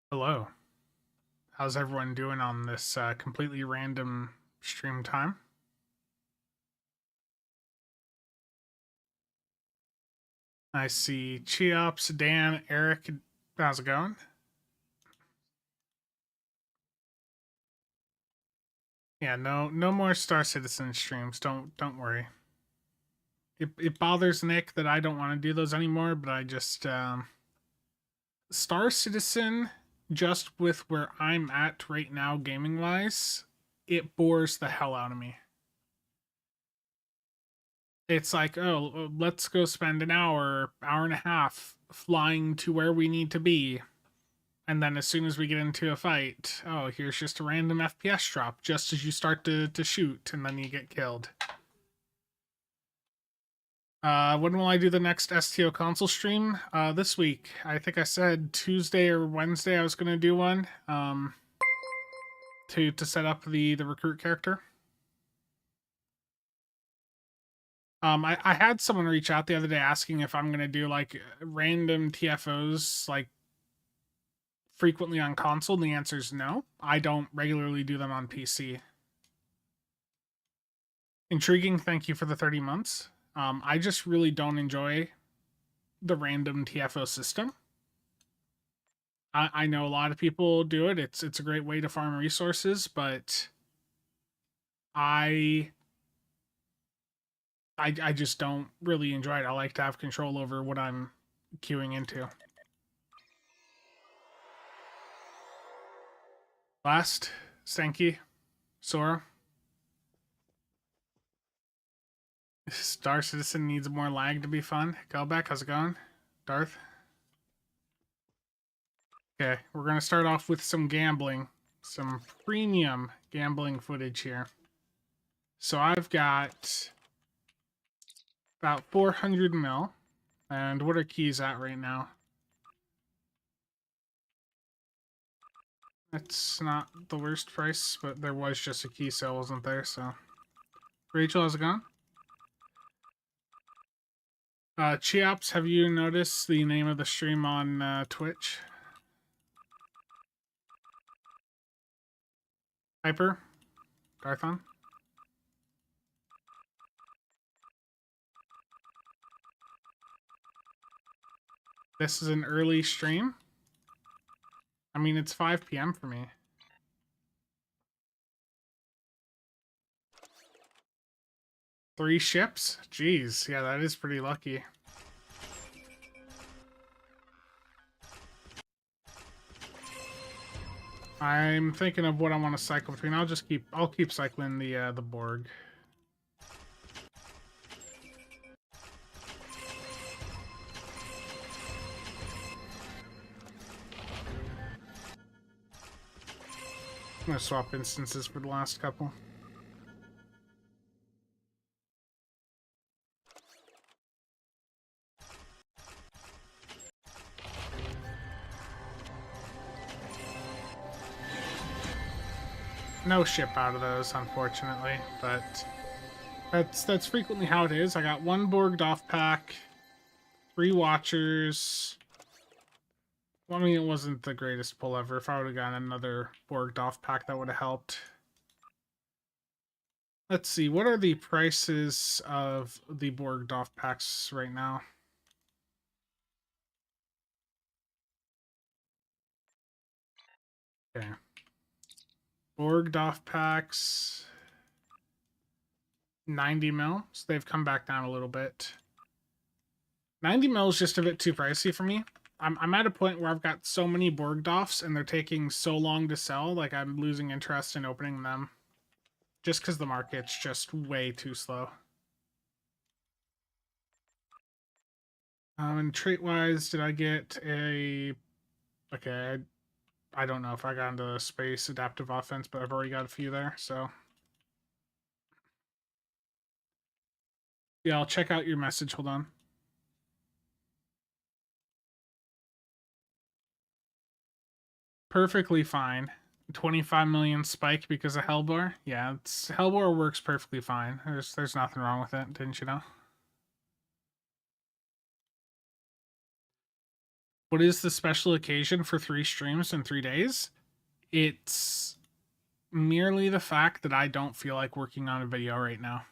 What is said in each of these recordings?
Hello. How's everyone doing on this completely random stream time? I see Cheops, Dan, Eric. How's it going? Yeah, no more Star Citizen streams. Don't worry. It bothers Nick that I don't want to do those anymore, but I just Star Citizen, just with where I'm at right now gaming wise, it bores the hell out of me. It's like, oh, let's go spend an hour and a half flying to where we need to be. And then as soon as we get into a fight, oh, here's just a random FPS drop just as you start to shoot, and then you get killed. When will I do the next STO console stream? This week. I think I said Tuesday or Wednesday I was going to do one to set up the recruit character. I had someone reach out the other day asking if I'm going to do like random TFOs like frequently on console. And the answer is no. I don't regularly do them on PC. Intriguing. Thank you for the 30 months. I just really don't enjoy the random TFO system. I know a lot of people do it. It's a great way to farm resources, but I just don't really enjoy it. I like to have control over what I'm queuing into. Last, Stanky, Sora. Star Citizen needs more lag to be fun. Galbeck, how's it going? Darth? Okay, we're going to start off with some gambling. Some premium gambling footage here. So I've got about 400 mil. And what are keys at right now? That's not the worst price, but there was just a key sale, wasn't there? So, Rachel, how's it going? Cheops, have you noticed the name of the stream on Twitch? Hyper? Garthon? This is an early stream. I mean, it's 5 p.m. for me. Three ships? Jeez, yeah, that is pretty lucky. I'm thinking of what I want to cycle between. I'll keep cycling the Borg. I'm gonna swap instances for the last couple. No ship out of those, unfortunately, but that's frequently how it is. I got one Borged off pack, 3 Watchers. Well, I mean, it wasn't the greatest pull ever. If I would have gotten another Borged off pack, that would have helped. Let's see, what are the prices of the Borged off packs right now? Okay. Borged off packs, 90 mil. So they've come back down a little bit. 90 mil is just a bit too pricey for me. I'm at a point where I've got so many Borgdoffs and they're taking so long to sell, like I'm losing interest in opening them. Just because the market's just way too slow. And trait-wise, did I get a... Okay, I don't know if I got into space adaptive offense, but I've already got a few there, so... Yeah, I'll check out your message. Hold on. Perfectly fine. 25 million spike because of Hellbore? Yeah, Hellbore works perfectly fine. There's nothing wrong with it, didn't you know? What is the special occasion for 3 streams in 3 days? It's merely the fact that I don't feel like working on a video right now.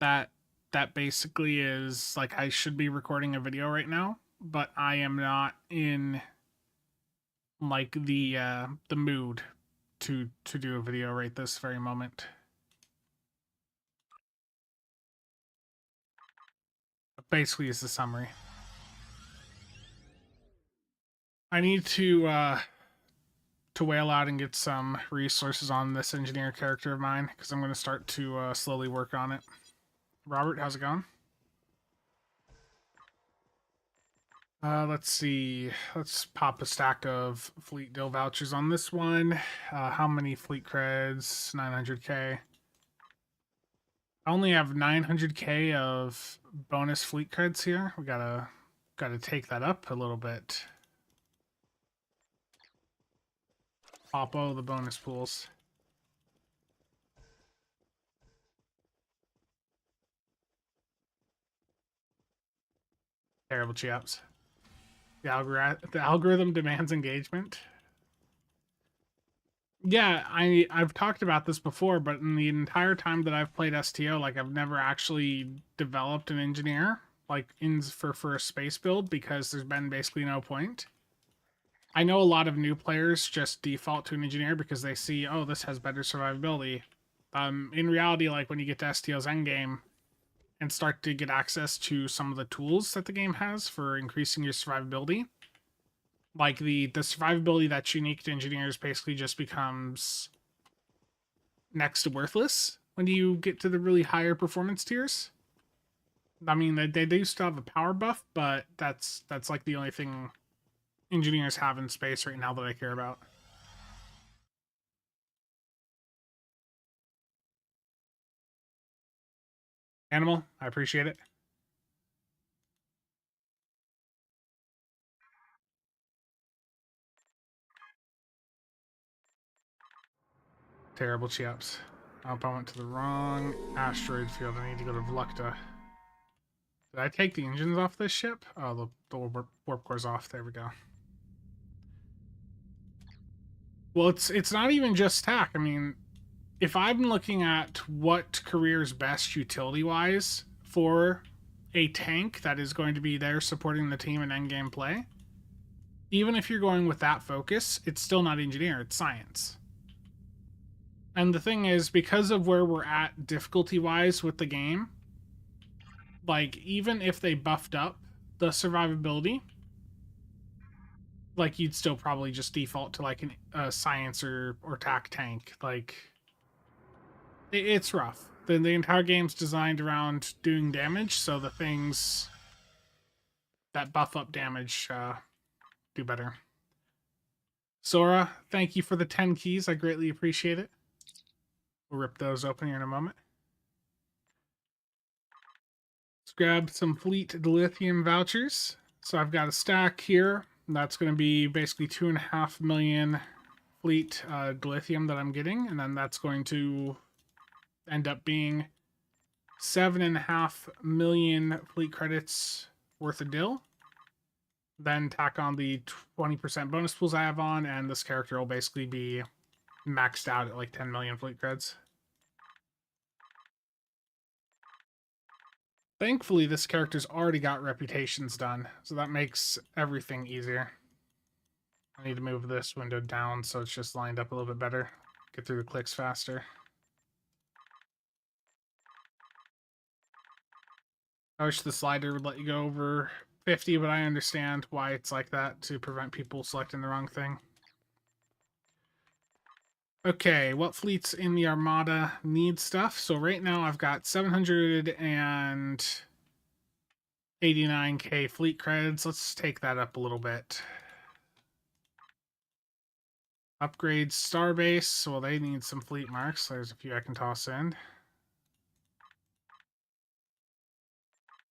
That basically is like I should be recording a video right now, but I am not in like the mood to do a video right this very moment. Basically is the summary. I need to whale out and get some resources on this engineer character of mine because I'm going to start to slowly work on it. Robert, how's it going? Let's see. Let's pop a stack of fleet deal vouchers on this one. How many fleet creds? 900k. I only have 900k of bonus fleet creds here. We gotta take that up a little bit. Oppo, the bonus pools. Terrible chaps. The algorithm demands engagement. Yeah, I've talked about this before, but in the entire time that I've played STO, like I've never actually developed an engineer like for a space build because there's been basically no point. I know a lot of new players just default to an engineer because they see, oh, this has better survivability. In reality, like when you get to STO's endgame and start to get access to some of the tools that the game has for increasing your survivability, like the survivability that's unique to engineers basically just becomes next to worthless when you get to the really higher performance tiers. I mean, they do still have a power buff, but that's like the only thing engineers have in space right now that I care about. Animal, I appreciate it. Terrible chips. I hope I went to the wrong asteroid field. I need to go to Vlukta. Did I take the engines off this ship? Oh, the warp core's off. There we go. Well, it's not even just tack. I mean, if I'm looking at what career is best utility-wise for a tank that is going to be there supporting the team in endgame play, even if you're going with that focus, it's still not engineer, it's science. And the thing is, because of where we're at difficulty-wise with the game, like, even if they buffed up the survivability, like, you'd still probably just default to, like, a science or tac tank. Like, it's rough. The entire game's designed around doing damage, so the things that buff up damage do better. Sora, thank you for the 10 keys. I greatly appreciate it. We'll rip those open here in a moment. Let's grab some fleet dilithium vouchers. So I've got a stack here. That's going to be basically 2.5 million fleet dilithium that I'm getting, and then that's going to end up being 7.5 million fleet credits worth of dill. Then tack on the 20% bonus pools I have on, and this character will basically be maxed out at like 10 million fleet creds. Thankfully, this character's already got reputations done, so that makes everything easier. I need to move this window down so it's just lined up a little bit better. Get through the clicks faster. I wish the slider would let you go over 50, but I understand why it's like that, to prevent people selecting the wrong thing. Okay, what fleets in the Armada need stuff? So right now I've got 789k fleet credits. Let's take that up a little bit. Upgrade Starbase. Well, they need some fleet marks. There's a few I can toss in.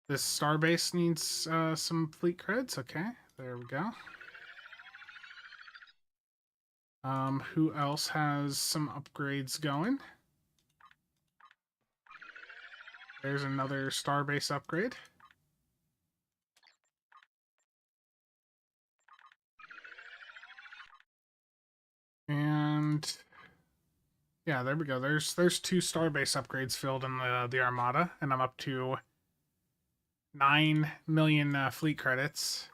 This Starbase needs some fleet creds. Okay, there we go. Who else has some upgrades going? There's another starbase upgrade. And yeah, there we go. There's 2 starbase upgrades filled in the Armada, and I'm up to 9 million fleet credits.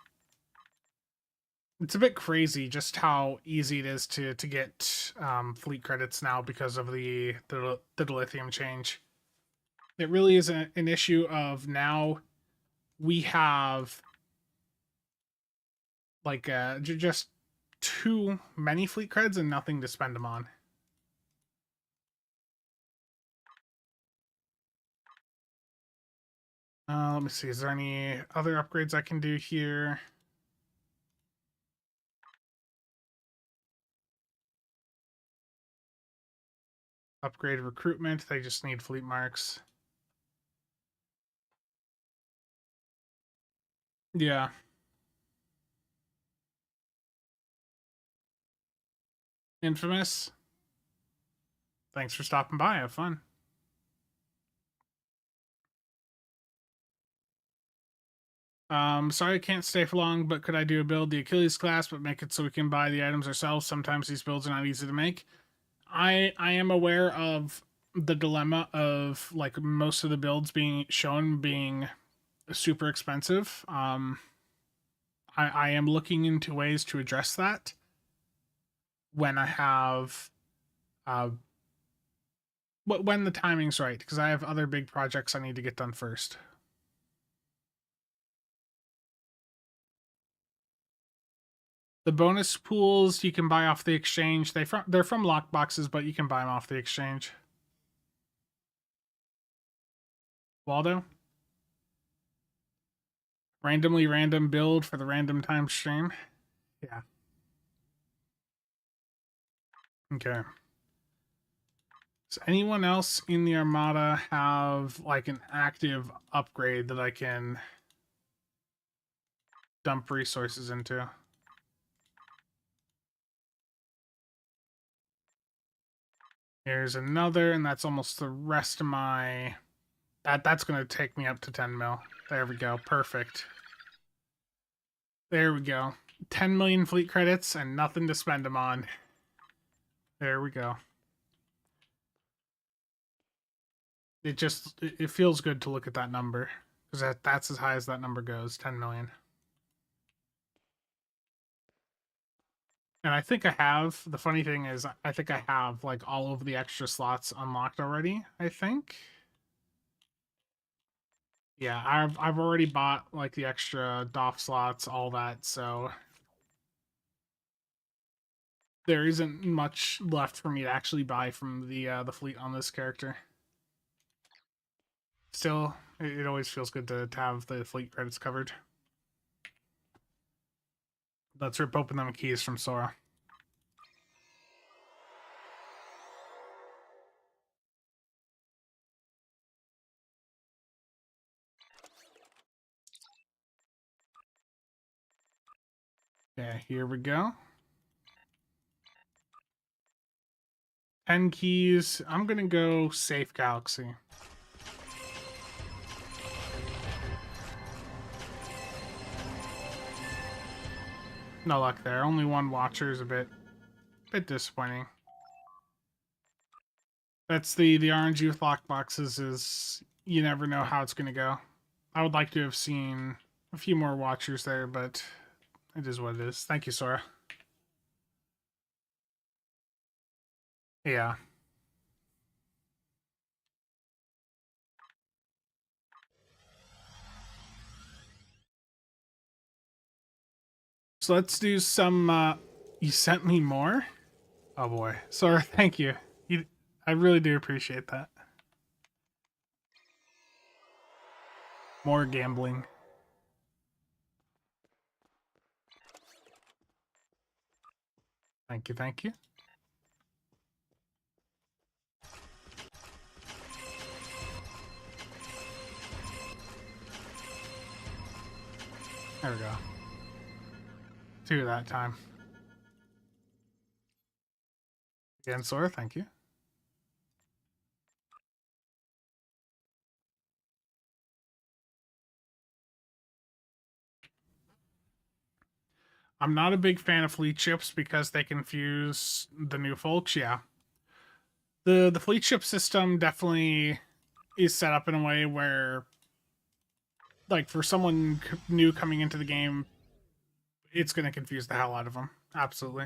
It's a bit crazy just how easy it is to get fleet credits now because of the dilithium change. It really is an issue of now we have like just too many fleet creds and nothing to spend them on. Let me see. Is there any other upgrades I can do here? Upgrade recruitment. They just need fleet marks. Yeah. Infamous. Thanks for stopping by. Have fun. Sorry I can't stay for long, but could I do a build the Achilles class, but make it so we can buy the items ourselves? Sometimes these builds are not easy to make. I am aware of the dilemma of like most of the builds being shown being super expensive. I am looking into ways to address that when I have when the timing's right, because I have other big projects I need to get done first. The bonus pools you can buy off the exchange. They're from Lockboxes, but you can buy them off the exchange. Waldo? Randomly random build for the random time stream. Yeah. Okay. Does anyone else in the Armada have like an active upgrade that I can dump resources into? Here's another, and that's almost the rest of my... That's going to take me up to 10 mil. There we go. Perfect. There we go. 10 million fleet credits and nothing to spend them on. There we go. It feels good to look at that number, because that's as high as that number goes, 10 million. And I think I have, the funny thing is, I think I have like all of the extra slots unlocked already, I think. Yeah, I've already bought like the extra DOF slots, all that, so there isn't much left for me to actually buy from the fleet on this character. Still, it always feels good to have the fleet credits covered. Let's rip open them keys from Sora. Yeah, here we go. 10 keys. I'm gonna go Safe Galaxy. No luck there. Only one watcher is a bit disappointing. That's the RNG with lockboxes is you never know how it's gonna go. I would like to have seen a few more watchers there, but it is what it is. Thank you, Sora. Yeah. So let's do some you sent me more? Oh boy. Sora, thank you. I really do appreciate that. More gambling. Thank you, thank you. There we go. 2 that time. Again, Sora, thank you. I'm not a big fan of fleet ships because they confuse the new folks. Yeah, the fleet ship system definitely is set up in a way where, like, for someone new coming into the game, it's going to confuse the hell out of them. Absolutely.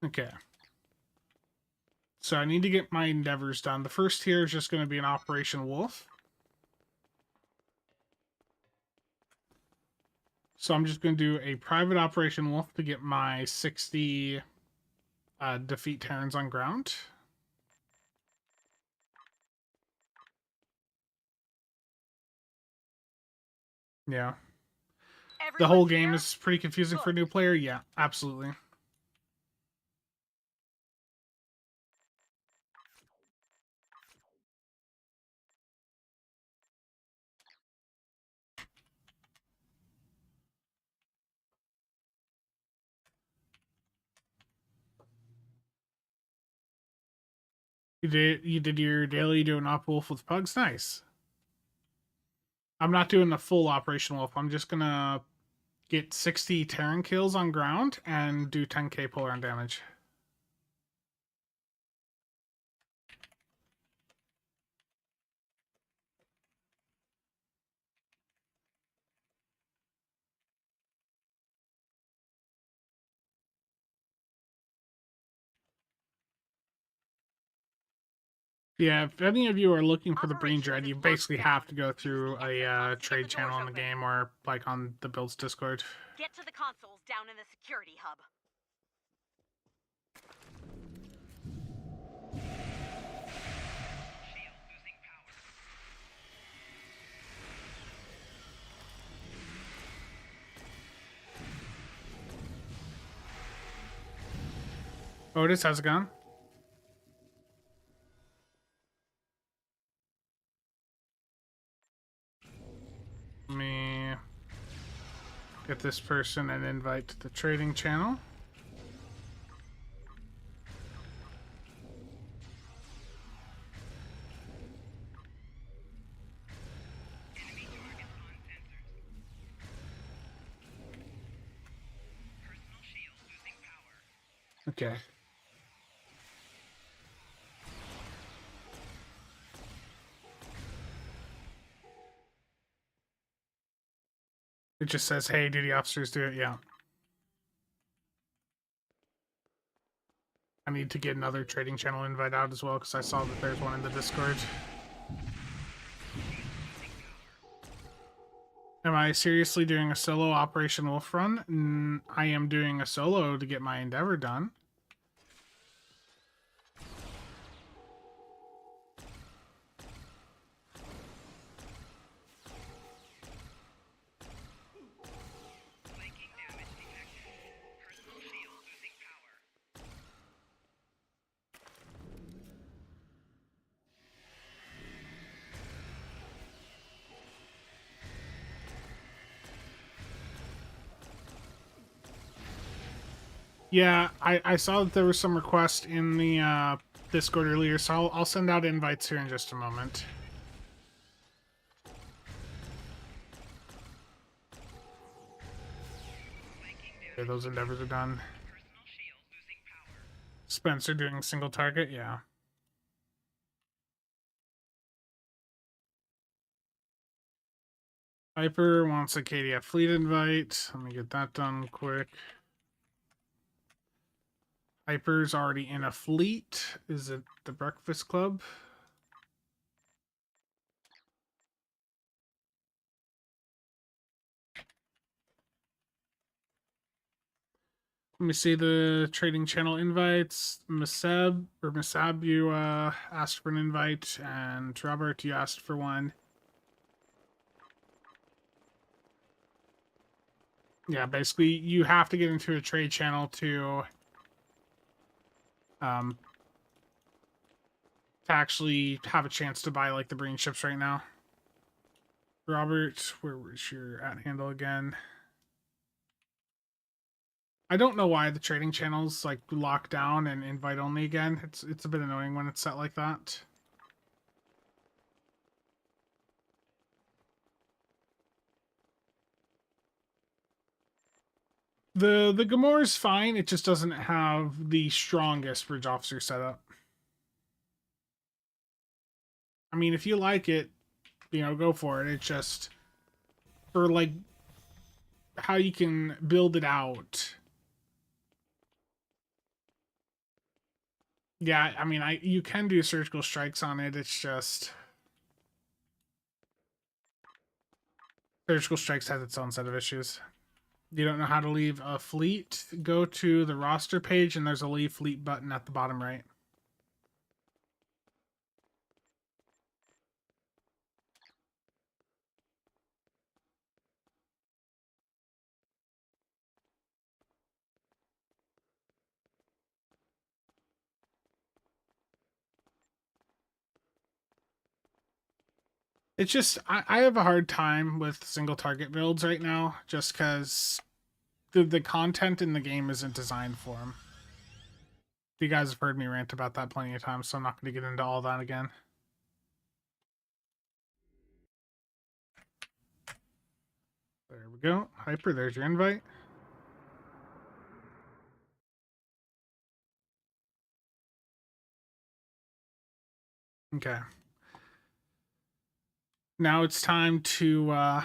Okay. So I need to get my endeavors done. The first here is just going to be an Operation Wolf. So I'm just going to do a private Operation Wolf to get my 60 defeat Terrans on ground. Yeah. The whole game is pretty confusing for a new player. Yeah, absolutely. You did your daily doing Op Wolf with Pugs? Nice. I'm not doing the full Operation Wolf. I'm just gonna get 60 Terran kills on ground and do 10k pull around damage. Yeah, if any of you are looking for the Brain Dread, you basically have to go through a trade channel in the game or like on the Builds Discord. Get to the consoles down in the security hub. Otis, how's it going? Let me get this person an invite to the trading channel. Okay. It just says, hey, duty officers do it. Yeah. I need to get another trading channel invite out as well because I saw that there's one in the Discord. Am I seriously doing a solo Operation Wolf run? I am doing a solo to get my endeavor done. Yeah, I saw that there was some request in the Discord earlier, so I'll send out invites here in just a moment. Okay, those endeavors are done. Spencer doing single target, yeah. Piper wants a KDF fleet invite. Let me get that done quick. Piper's already in a fleet. Is it the Breakfast Club? Let me see the trading channel invites. Masab, you asked for an invite, and Robert, you asked for one. Yeah, basically, you have to get into a trade channel to actually have a chance to buy like the Breen ships right now. Robert, where was your at handle again? I don't know why the trading channels like lock down and invite only again. It's a bit annoying when it's set like that. The Gamora's fine, it just doesn't have the strongest bridge officer setup. I mean, if you like it, you know, go for it. It's just for like how you can build it out. Yeah, I mean, you can do surgical strikes on it. It's just surgical strikes has its own set of issues. You don't know how to leave a fleet? Go to the roster page and there's a leave fleet button at the bottom right. It's just I have a hard time with single target builds right now, just because the content in the game isn't designed for them. You guys have heard me rant about that plenty of times, so I'm not going to get into all that again. There we go. Hyper, there's your invite. Okay. Now it's time to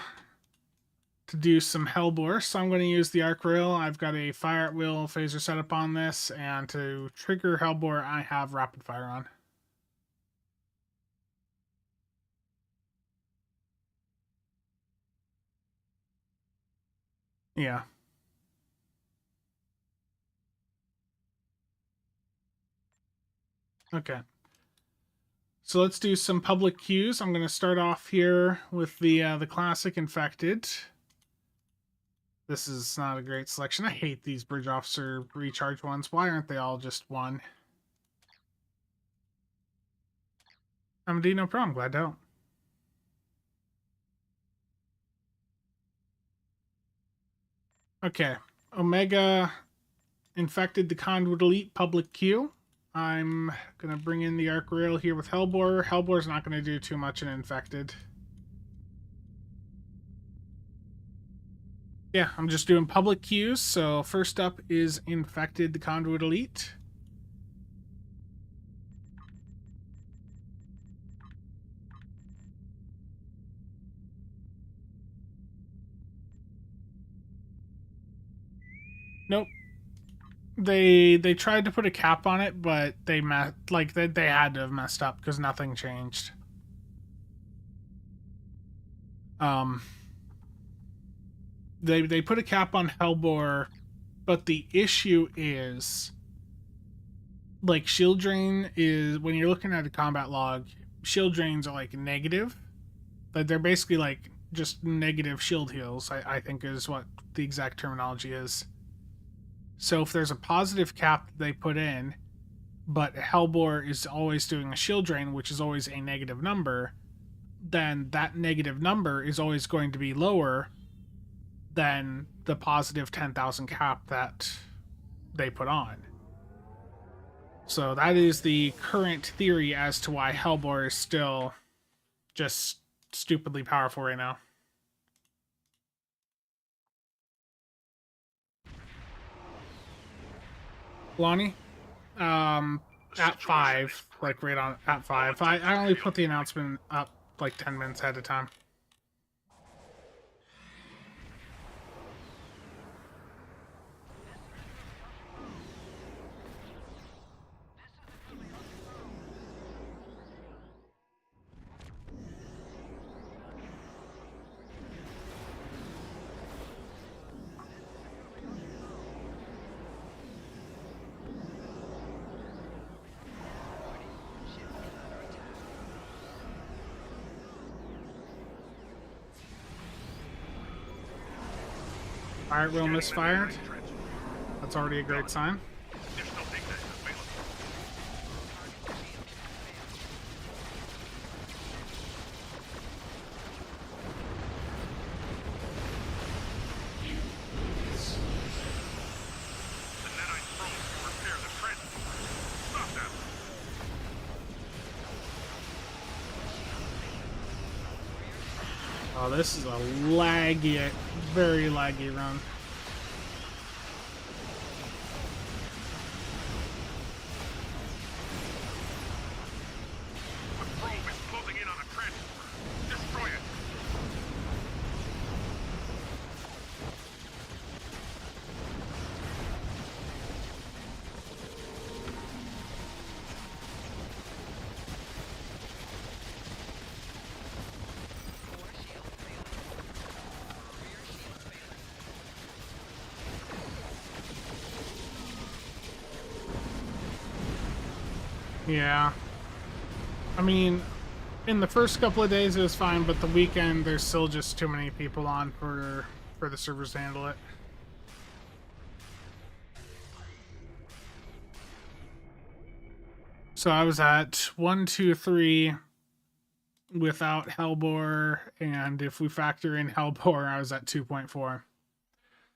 do some Hellbore. So I'm going to use the arc rail. I've got a fire at will phaser setup on this, and to trigger Hellbore, I have rapid fire on. Yeah. Okay. So let's do some public queues. I'm going to start off here with the classic infected. This is not a great selection. I hate these bridge officer recharge ones. Why aren't they all just one? MD, no problem. Glad to help. Okay. Omega infected the conduit elite public queue. I'm going to bring in the arc rail here with Hellbore. Hellbore's not going to do too much in infected. Yeah, I'm just doing public queues. So first up is infected the conduit elite. Nope. They tried to put a cap on it, but they had to have messed up because nothing changed. They put a cap on Hellbore, but the issue is like shield drain is when you're looking at a combat log, shield drains are like negative. But they're basically like just negative shield heals, I think is what the exact terminology is. So if there's a positive cap that they put in, but Hellbore is always doing a shield drain, which is always a negative number, then that negative number is always going to be lower than the positive 10,000 cap that they put on. So that is the current theory as to why Hellbore is still just stupidly powerful right now. Lonnie? At 5, like right on at 5. I only put the announcement up like 10 minutes ahead of time. Fire will misfired. That's already a great sign. Oh, this is a laggy, very laggy run. Yeah. I mean, in the first couple of days it was fine, but the weekend there's still just too many people on for the servers to handle it. So I was at 1, 2, 3 without Hellbore, and if we factor in Hellbore, I was at 2.4.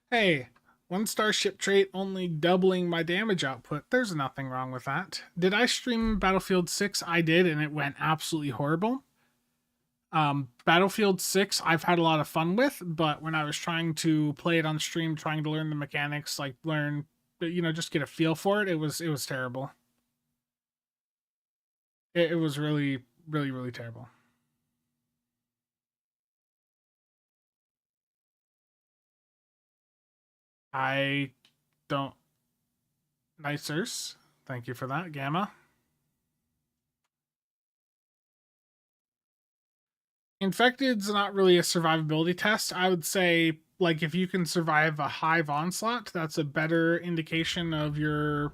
Hey, 1-star ship trait only doubling my damage output. There's nothing wrong with that. Did I stream Battlefield 6? I did, and it went absolutely horrible. Battlefield 6 I've had a lot of fun with, but when I was trying to play it on stream, trying to learn the mechanics, like learn, just get a feel for it, it was terrible. It was really, really, really terrible. I don't... Nicers. Thank you for that, Gamma. Infected's not really a survivability test. I would say, like, if you can survive a hive onslaught, that's a better indication of your,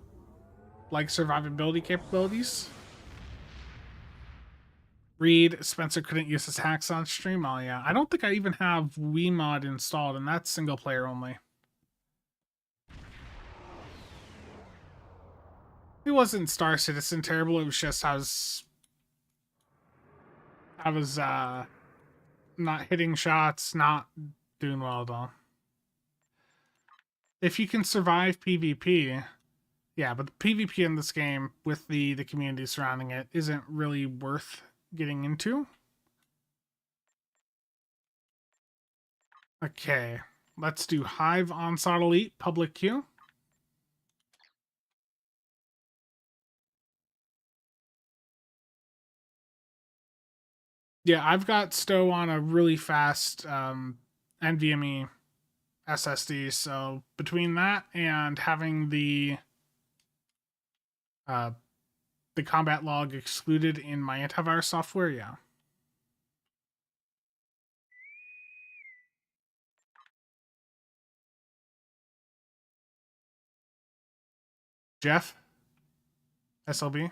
like, survivability capabilities. Reed, Spencer couldn't use his hacks on stream. Oh, yeah. I don't think I even have WeMod installed, and that's single player only. It wasn't Star Citizen terrible. It was just I was not hitting shots, not doing well at all. If you can survive PvP, yeah, but the PvP in this game with the community surrounding it isn't really worth getting into. Okay, let's do Hive Onslaught Elite public queue. Yeah, I've got STO on a really fast NVMe SSD, so between that and having the combat log excluded in my antivirus software, yeah. Jeff? SLB?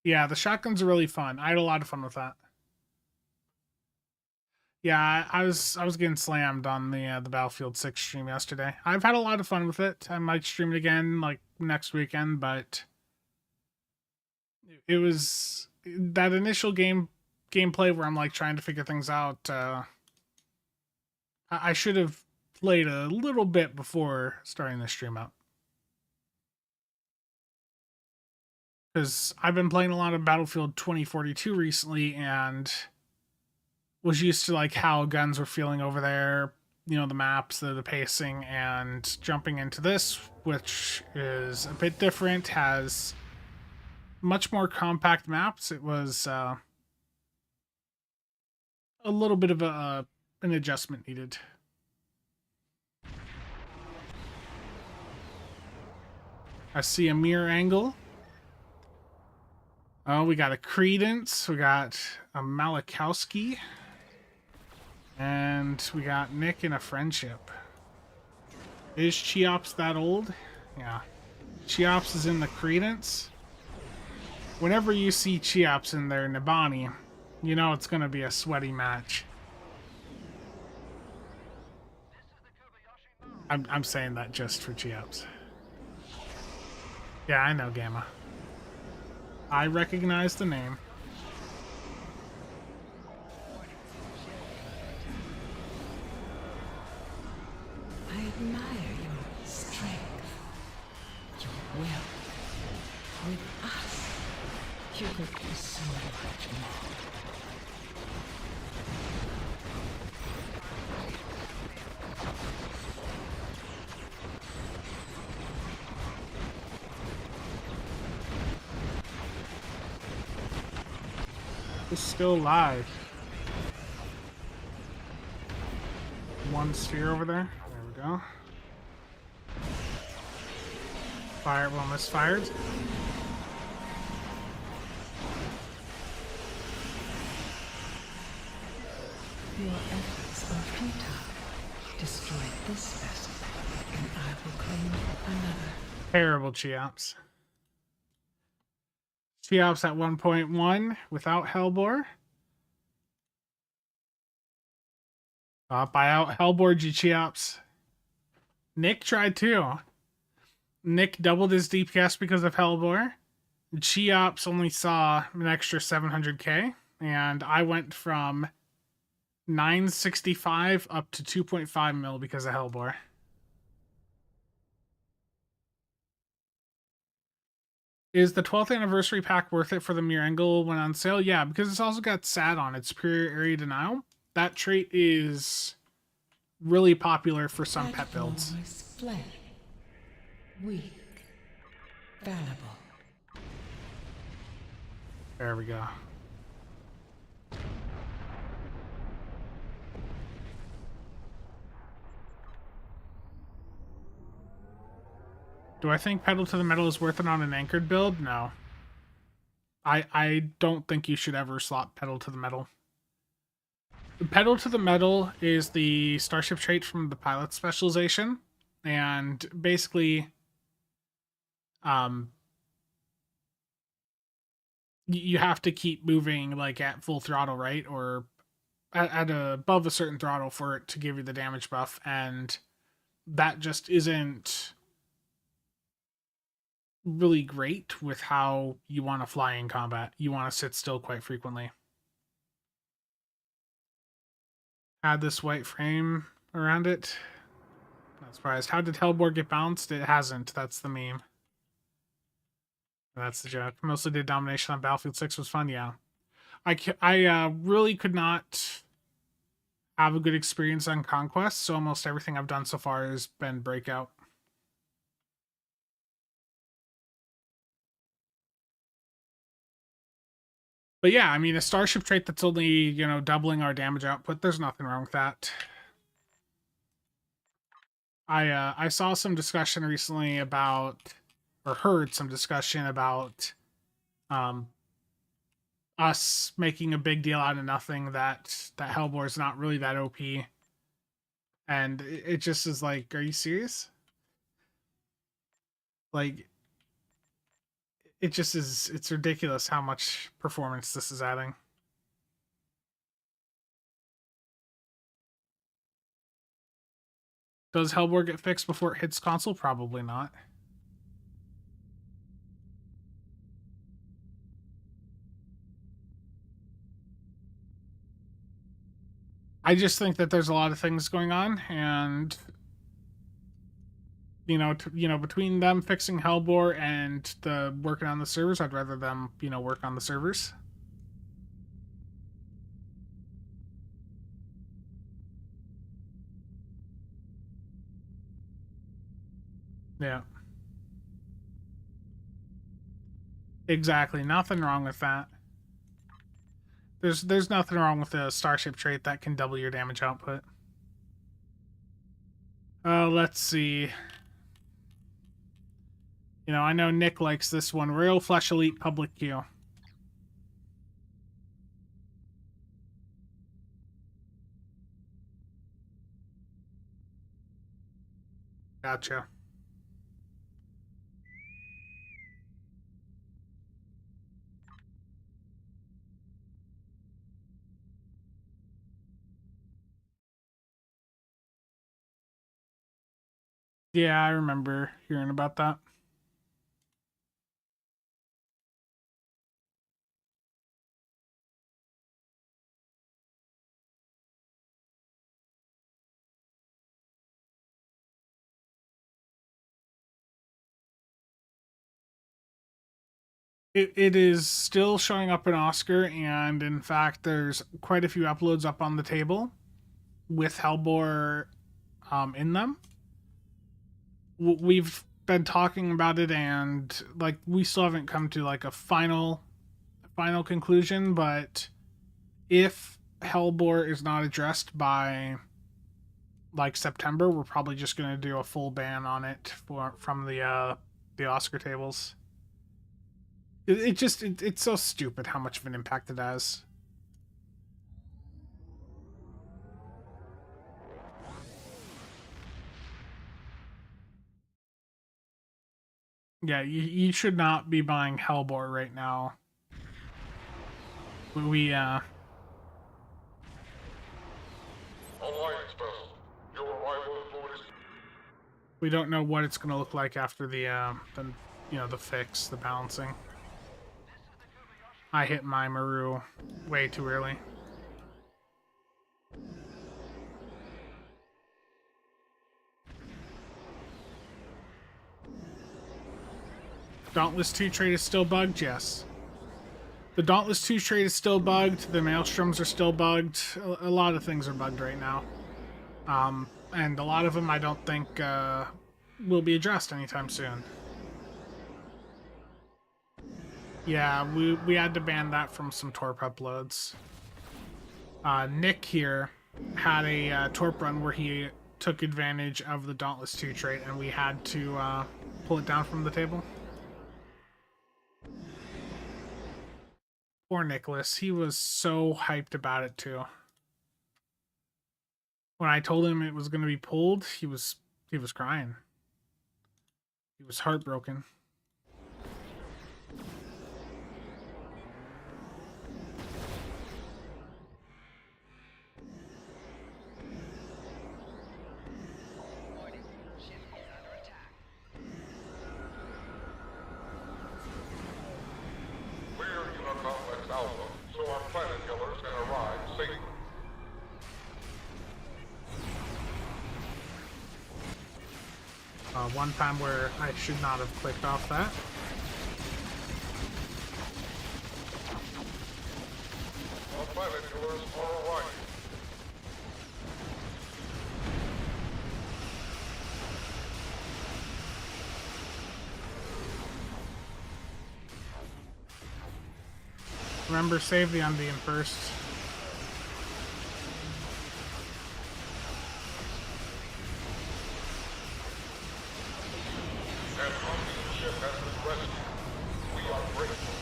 Yeah, the shotguns are really fun. I had a lot of fun with that. Yeah, I was getting slammed on the Battlefield 6 stream yesterday. I've had a lot of fun with it. I might stream it again like next weekend, but it was that initial gameplay where I'm like trying to figure things out. I should have played a little bit before starting the stream up. Because I've been playing a lot of Battlefield 2042 recently and was used to like how guns were feeling over there, the maps, the pacing, and jumping into this, which is a bit different, has much more compact maps. It was a little bit of an adjustment needed. I see a mirror angle. Oh, we got a Credence. We got a Malachowski. And we got Nick in a friendship. Is Cheops that old? Yeah. Cheops is in the Credence. Whenever you see Cheops in there, Nibani, you know it's going to be a sweaty match. I'm saying that just for Cheops. Yeah, I know, Gamma. I recognize the name. I admire your strength, your will. With us, you could do so much more. It's still live. One sphere over there. There we go. Fire, well, misfired. Your efforts are futile. Destroy this vessel, and I will claim another. Terrible Cheops. Cheops at 1.1 without Hellbore. Buy out Hellbore G Cheops. Nick tried too. Nick doubled his DPS because of Hellbore. Cheops only saw an extra 700k, and I went from 965 up to 2.5 mil because of Hellbore. Is the 12th anniversary pack worth it for the Mirror Angle when on sale? Yeah, because it's also got SAD on it, Superior Area Denial. That trait is really popular for some pet builds. Fled. Weak. Fallible. There we go. Do I think Pedal to the Metal is worth it on an anchored build? No. I don't think you should ever slot Pedal to the Metal. Pedal to the Metal is the Starship trait from the pilot specialization, and basically, you have to keep moving like at full throttle, right, or at above a certain throttle for it to give you the damage buff, and that just isn't really great with how you want to fly in combat. You want to sit still quite frequently. Add this white frame around it. Not surprised. How did Hellbore get bounced? It hasn't. That's the meme. That's the joke. Mostly did domination on Battlefield 6 was fun, yeah. I really could not have a good experience on Conquest, so almost everything I've done so far has been Breakout. But yeah, I mean, a Starship trait that's only, you know, doubling our damage output, there's nothing wrong with that. I saw some discussion recently about, or heard some discussion about, us making a big deal out of nothing, that Hellbore is not really that OP. And it just is like, are you serious? Like, it just is, it's ridiculous how much performance this is adding. Does Hellbore get fixed before it hits console? Probably not. I just think that there's a lot of things going on, and you know, between them fixing Hellbore and the working on the servers, I'd rather them, you know, work on the servers. Yeah. Exactly. Nothing wrong with that. There's nothing wrong with a Starship trait that can double your damage output. Let's see. You know, I know Nick likes this one. Royal Flesh Elite Public Queue. Gotcha. Yeah, I remember hearing about that. It is still showing up in Oscar, and in fact, there's quite a few uploads up on the table with Hellbore in them. We've been talking about it, and like we still haven't come to like a final conclusion. But if Hellbore is not addressed by like September, we're probably just gonna do a full ban on it from the Oscar tables. It's so stupid how much of an impact it has. Yeah, you should not be buying Hellbore right now. We Alliance vessel, your arrival is noticed. we don't know what it's gonna look like after the the fix, the balancing. I hit my Maru way too early. Dauntless 2 trade is still bugged, yes. The Dauntless 2 trade is still bugged, the Maelstroms are still bugged, a lot of things are bugged right now. And a lot of them I don't think will be addressed anytime soon. Yeah, we had to ban that from some Torp uploads. Nick here had a Torp run where he took advantage of the Dauntless 2 trait, and we had to pull it down from the table. Poor Nicholas, he was so hyped about it too. When I told him it was going to be pulled, he was crying. He was heartbroken. So our planet killers can arrive safely. One time where I should not have clicked off that. Our planet killers are arriving. Remember, save the Unbeam first. An Unbeam ship has been rescued. We are grateful.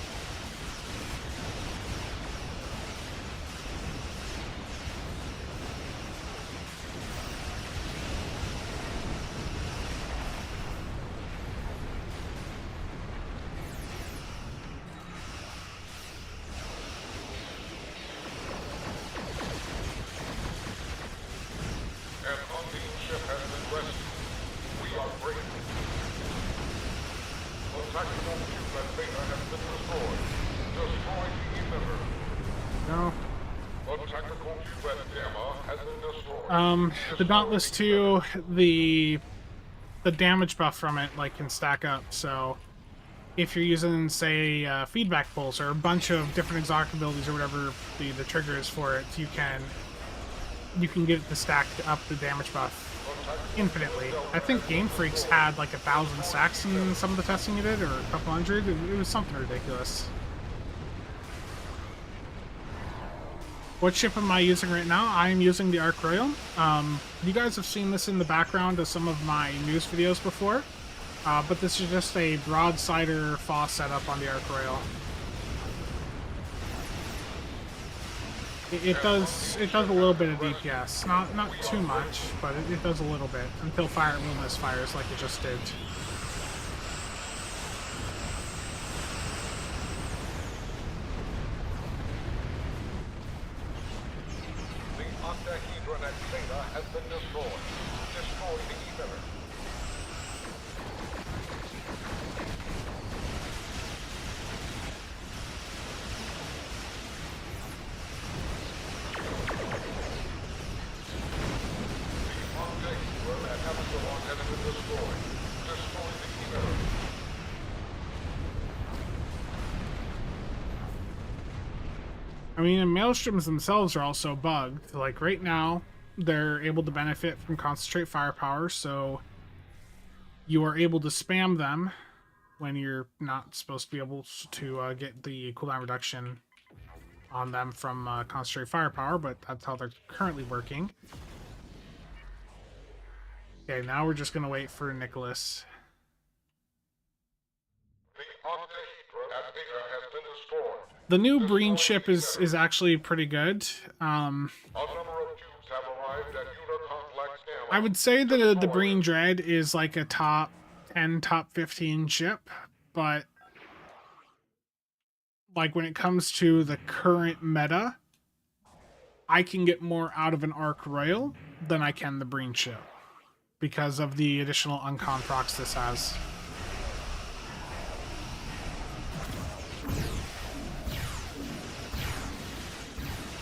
An Unbeam ship has been rescued. We are grateful. The tactical cube at Beta has been destroyed. Destroy the emitter. No. The tactical cube at Gamma has been destroyed. The Dauntless 2, the damage buff from it can stack up, so if you're using, say, feedback pulse or a bunch of different exotic abilities or whatever the trigger is for it, you can get it to stack up the damage buff infinitely. I think Game Freaks had 1,000 stacks in some of the testing you did, or a couple hundred. It was something ridiculous. What ship am I using right now? I am using the Arc Royal. You guys have seen this in the background of some of my news videos before, but this is just a broadsider FOSS setup on the Arc Royal. It does a little bit of DPS, not too much, but it does a little bit until Fire Wheel misfires like it just did. The octahedron at Beta has been destroyed. Destroy the emitter. The octahedron at Epsilon has been destroyed. Destroy the emitter. I mean, and Maelstroms themselves are also bugged. Right now, they're able to benefit from concentrate firepower, so you are able to spam them when you're not supposed to be able to get the cooldown reduction on them from concentrate firepower, but that's how they're currently working. Okay, now we're just going to wait for Nicholas. The octahedron at Beta has been destroyed. The new Breen ship is actually pretty good. A number of cubes have arrived at Unicomplex Gamma. I would say that the Breen Dread is a top 10 top 15 chip, but like when it comes to the current meta, I can get more out of an Arc Royal than I can the Breen chip because of the additional uncon procs this has.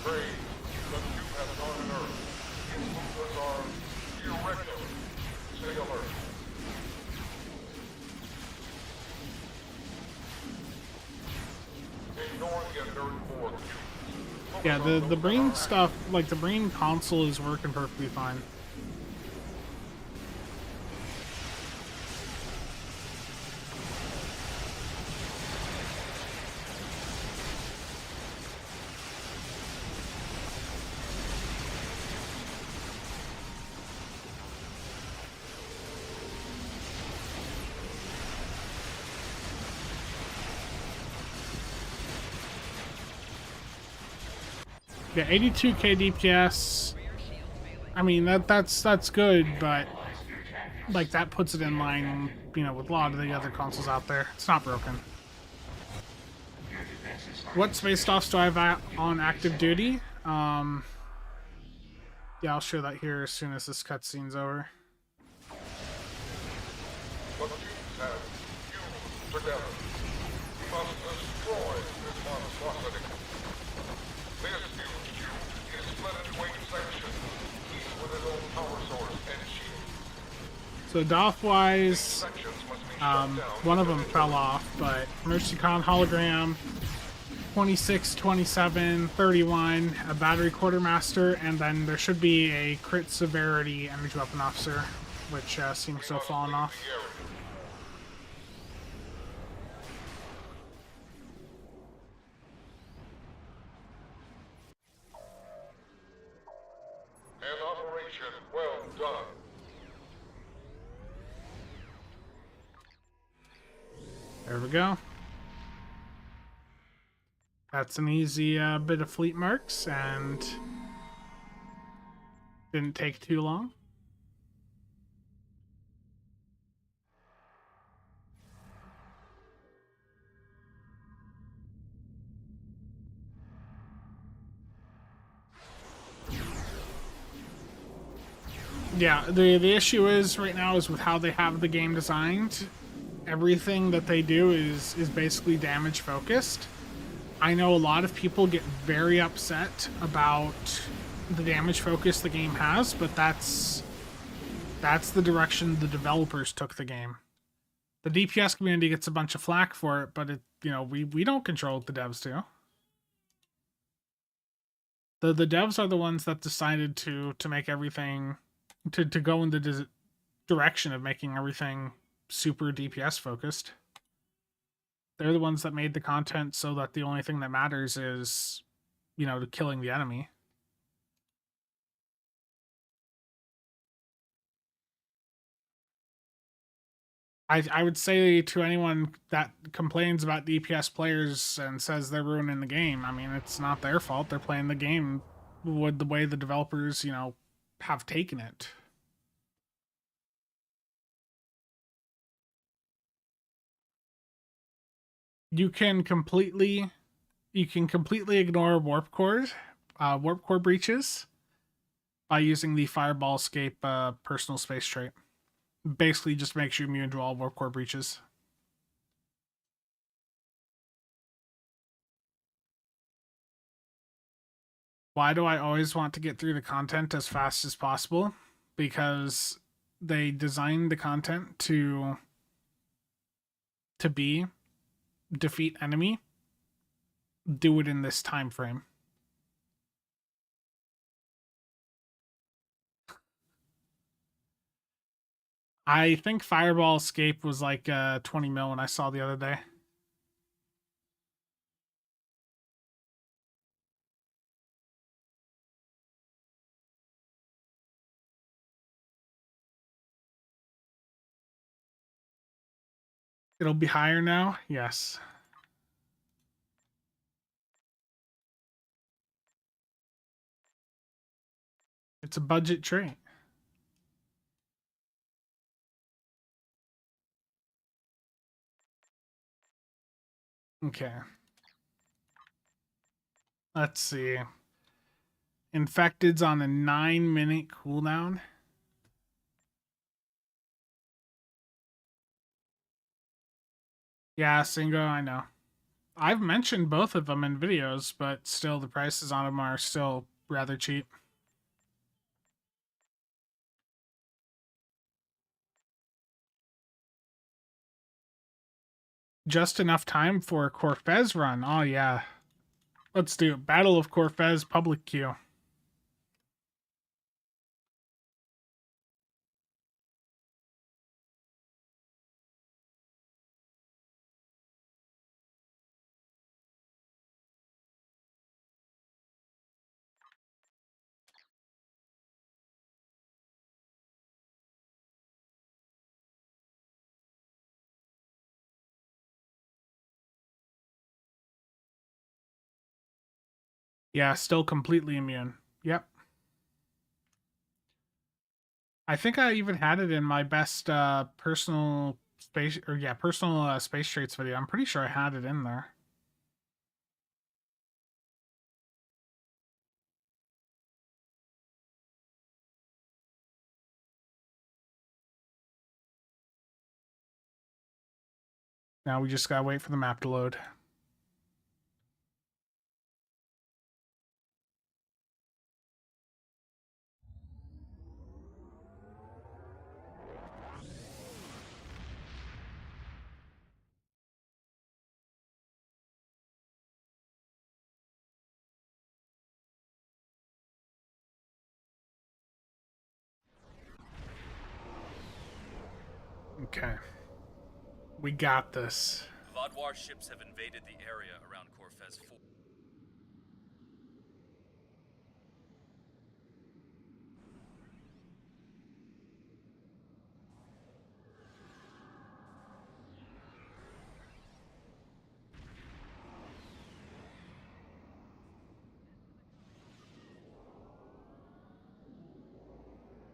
Brave, the you have gone on Earth. Its movements are irregular. Stay alert. Ignore the alert board. Yeah, the Breen stuff, like the Breen console is working perfectly fine. Yeah, 82k DPS. I mean that's good, but like that puts it in line, you know, with a lot of the other consoles out there. It's not broken. What space offs do I have on active duty? Yeah, I'll show that here as soon as this cutscene's over. But you have fused together. We must destroy this monstrosity. This fused cube is split into 8 sections, each with its own power source and shield. So DOF-wise, Sections must be shut down. one of them fell off, but Mercycon hologram, 26, 27, 31, a battery quartermaster, and then there should be a crit severity energy weapon officer, which seems to have fallen off. The area. An operation well done. There we go. That's an easy bit of fleet marks, and didn't take too long. Yeah, the issue is right now is with how they have the game designed. Everything that they do is basically damage focused. I know a lot of people get very upset about the damage focus the game has, but that's the direction the developers took the game. The DPS community gets a bunch of flack for it, but we don't control what the devs do. The devs are the ones that decided to make everything to go in the direction of making everything super DPS focused. They're the ones that made the content so that the only thing that matters is, killing the enemy. I would say to anyone that complains about DPS players and says they're ruining the game, I mean, it's not their fault. They're playing the game with the way the developers, have taken it. You can completely ignore warp core breaches by using the Fireballscape personal space trait. Basically, just makes you immune to all warp core breaches. Why do I always want to get through the content as fast as possible? Because they designed the content to be defeat enemy, do it in this time frame. I think Fireballscape was like 20 mil when I saw the other day. It'll be higher now? Yes. It's a budget trait. Okay. Let's see. Infected's on a 9-minute cooldown. Yeah, Singo, I know. I've mentioned both of them in videos, but still the prices on them are still rather cheap. Just enough time for a Corfez run. Oh, yeah. Let's do it. Battle of Corfez public queue. Yeah, still completely immune. Yep. I think I even had it in my best personal space, or yeah, personal space traits video. I'm pretty sure I had it in there. Now we just gotta wait for the map to load. Okay. We got this. Vadwar ships have invaded the area around Corfez 4.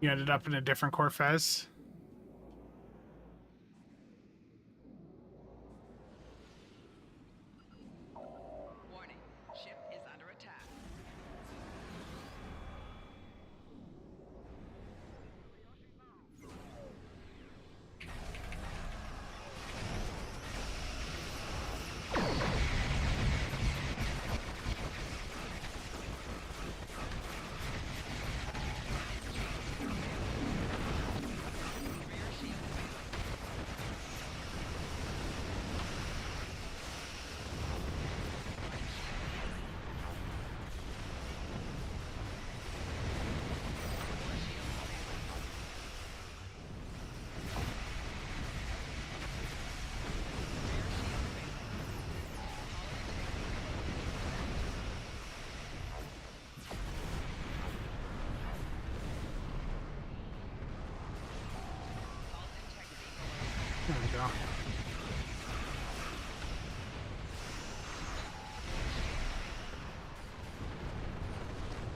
You ended up in a different Corfez. Warning, ship is under attack. There we go.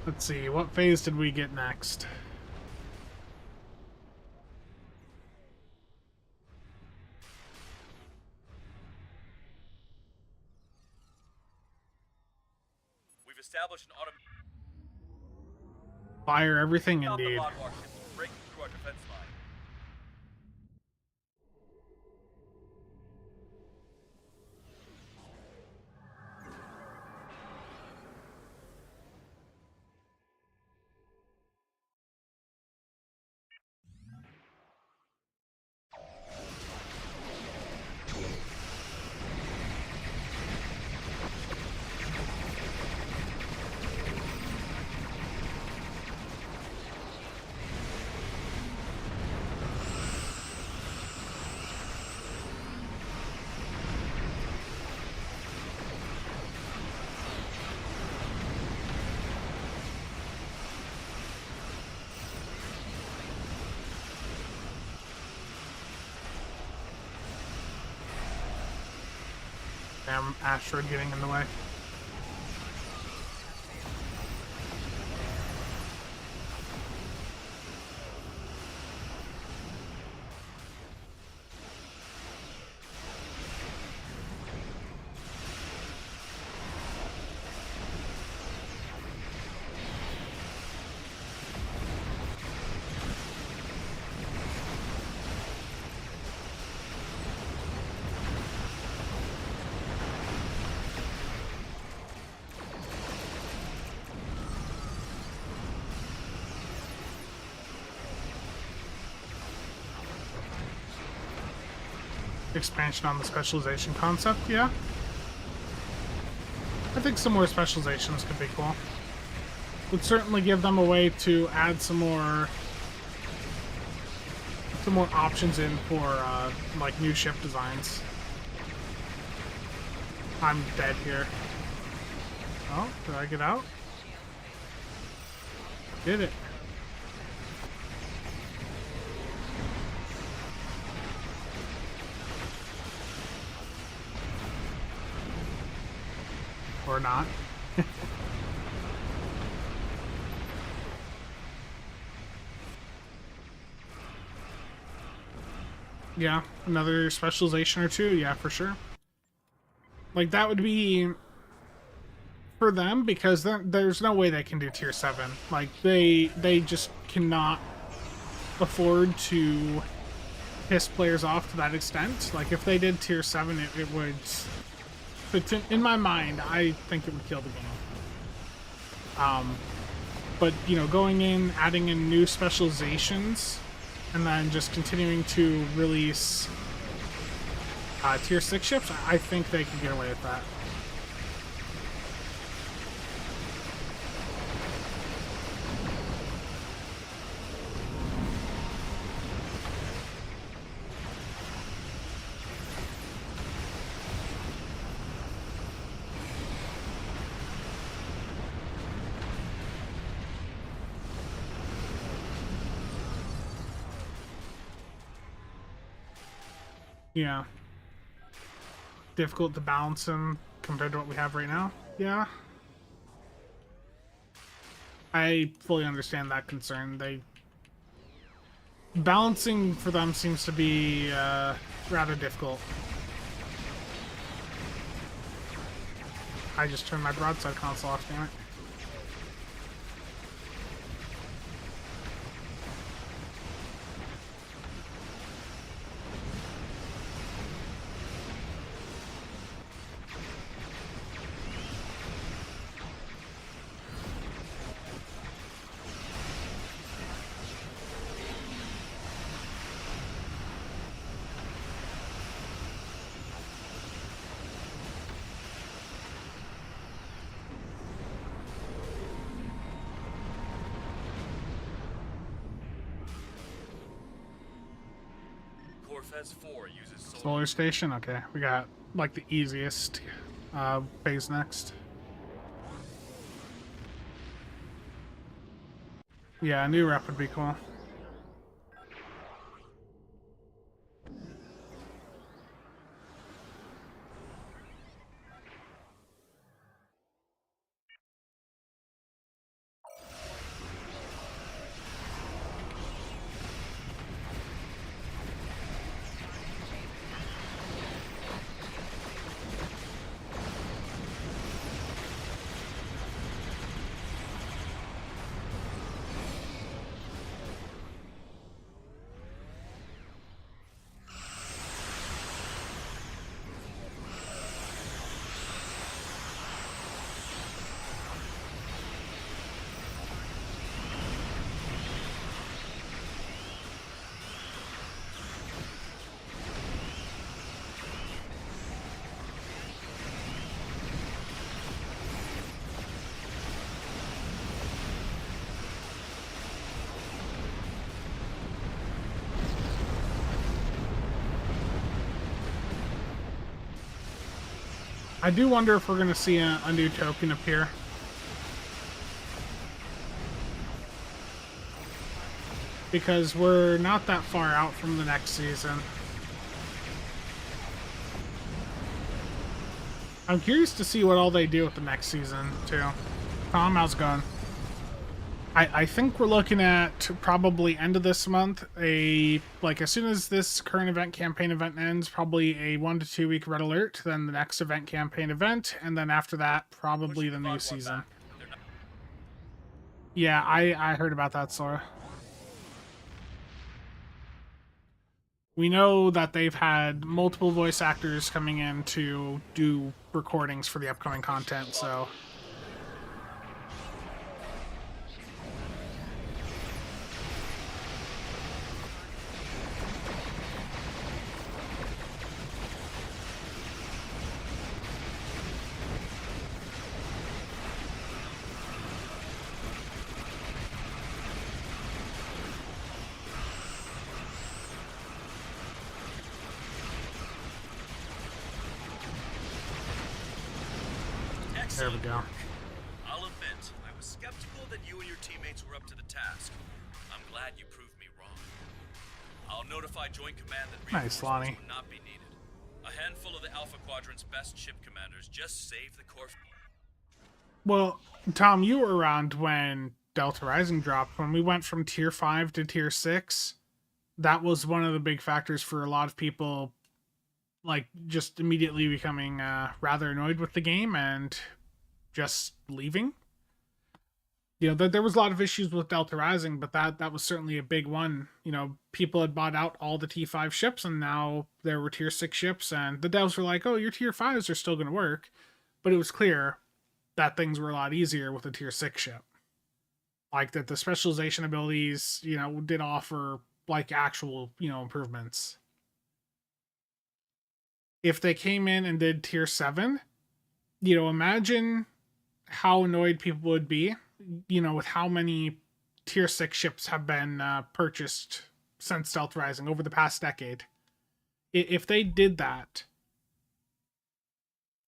Let's see, what phase did we get next? We've established an automatic Fire everything, stop the indeed. Vadwar ships from breaking through our defense line. Damn asteroid getting in the way. expansion on the specialization concept, yeah. I think some more specializations could be cool. Would certainly give them a way to add some more options in for like new ship designs. I'm dead here. Oh, did I get out? Did it? Or not. Yeah, another specialization or two, yeah, for sure. Like, that would be for them, because there's no way they can do tier 7. Like, they just cannot afford to piss players off to that extent. Like, if they did tier 7, it would... But in my mind, I think it would kill the game. But, you know, going in, adding in new specializations, and then just continuing to release tier 6 ships, I think they can get away with that. Yeah. Difficult to balance them compared to what we have right now. Yeah. I fully understand that concern. Balancing for them seems to be rather difficult. I just turned my broadside console off, damn it. Corfez 4 uses Solar station? Okay, we got like the easiest base next. Yeah, a new rep would be cool. I do wonder if we're going to see a new token appear. Because we're not that far out from the next season. I'm curious to see what all they do with the next season, too. Tom, how's it going? I think we're looking at probably end of this month, like as soon as this current event campaign event ends, probably a 1 to 2 week red alert, then the next event campaign event, and then after that, probably the new season. Yeah, I heard about that, Sora. We know that they've had multiple voice actors coming in to do recordings for the upcoming content, so... Excellent go. work. I'll admit, I was skeptical that you and your teammates were up to the task. I'm glad you proved me wrong. I'll notify Joint Command that Nice, reinforcements Lonnie. will not be needed. A handful of the Alpha Quadrant's best ship commanders just saved the core. Well, Tom, you were around when Delta Rising dropped. When we went from tier 5 to tier 6, that was one of the big factors for a lot of people, like, just immediately becoming rather annoyed with the game and just leaving. You know, there was a lot of issues with Delta Rising, but that was certainly a big one. You know, people had bought out all the T5 ships, and now there were tier 6 ships, and the devs were like, oh, your tier 5s are still going to work. But it was clear that things were a lot easier with a tier 6 ship. Like, that the specialization abilities, you know, did offer, like, actual, you know, improvements. If they came in and did tier 7, you know, imagine how annoyed people would be, you know, with how many tier 6 ships have been purchased since Delta Rising over the past decade. If they did that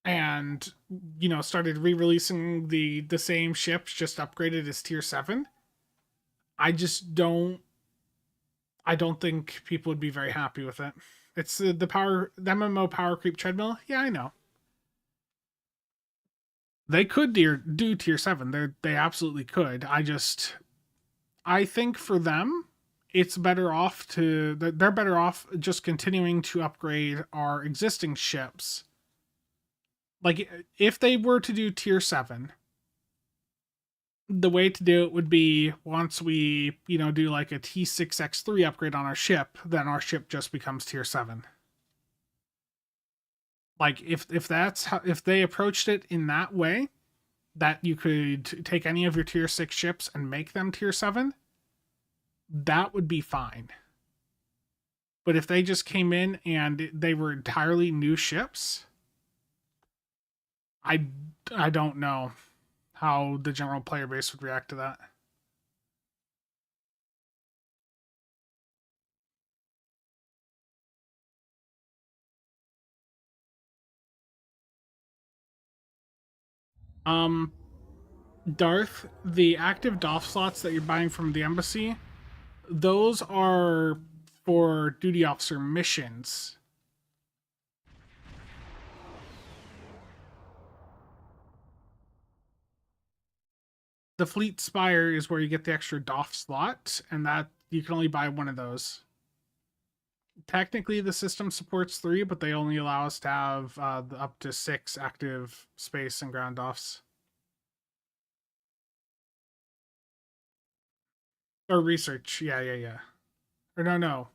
and, you know, started re-releasing the same ships just upgraded as tier 7, I don't think people would be very happy with it. It's the MMO power creep treadmill. Yeah, I know. They could do tier 7. They absolutely could. I think for them, it's better off they're better off just continuing to upgrade our existing ships. Like, if they were to do tier 7, the way to do it would be once we, you know, do like a T6X3 upgrade on our ship, then our ship just becomes tier 7. Like, if they approached it in that way, that you could take any of your tier 6 ships and make them tier 7, that would be fine. But if they just came in and they were entirely new ships, I don't know how the general player base would react to that. Darth, the active DOF slots that you're buying from the embassy, those are for duty officer missions. The Fleet Spire is where you get the extra DOF slot, and that you can only buy one of those. Technically, the system supports 3, but they only allow us to have up to 6 active space and ground DOFs. Or research, yeah. Or no.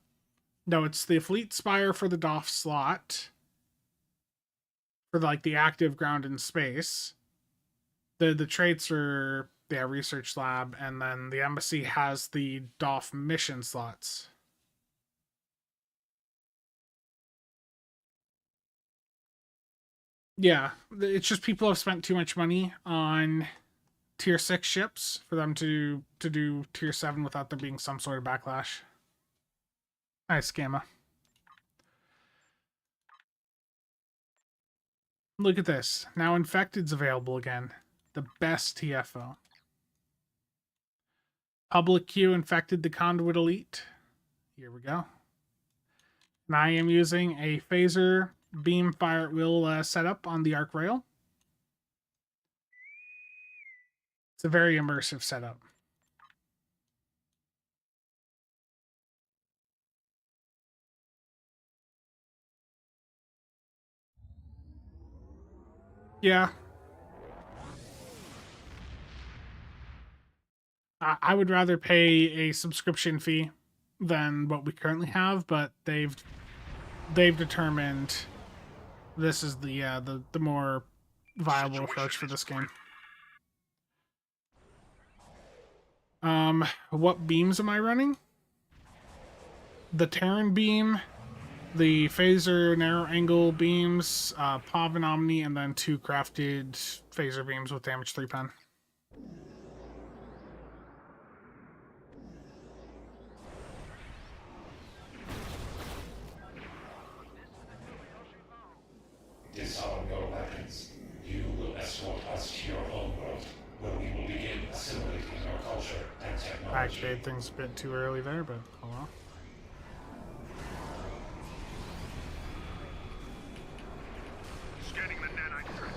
No, it's the Fleet Spire for the DOF slot. For like the active ground and space. The traits are research lab, and then the embassy has the DOF mission slots. Yeah, it's just people have spent too much money on tier 6 ships for them to do tier 7 without there being some sort of backlash. Nice, Gamma. Look at this. Now Infected's available again. The best TFO. Public queue Infected the Conduit Elite. Here we go. And I am using a phaser beam fire at will setup on the arc rail. It's a very immersive setup. Yeah. I would rather pay a subscription fee than what we currently have, but they've determined this is the more viable approach for this game. What beams am I running? The Terran beam, the phaser narrow angle beams, POV and Omni, and then 2 crafted phaser beams with damage 3 pen. Disarm your weapons. You will escort us to your homeworld, where we will begin assimilating your culture and I technology. activated things a bit too early there, but oh well. Scanning the nanite trench.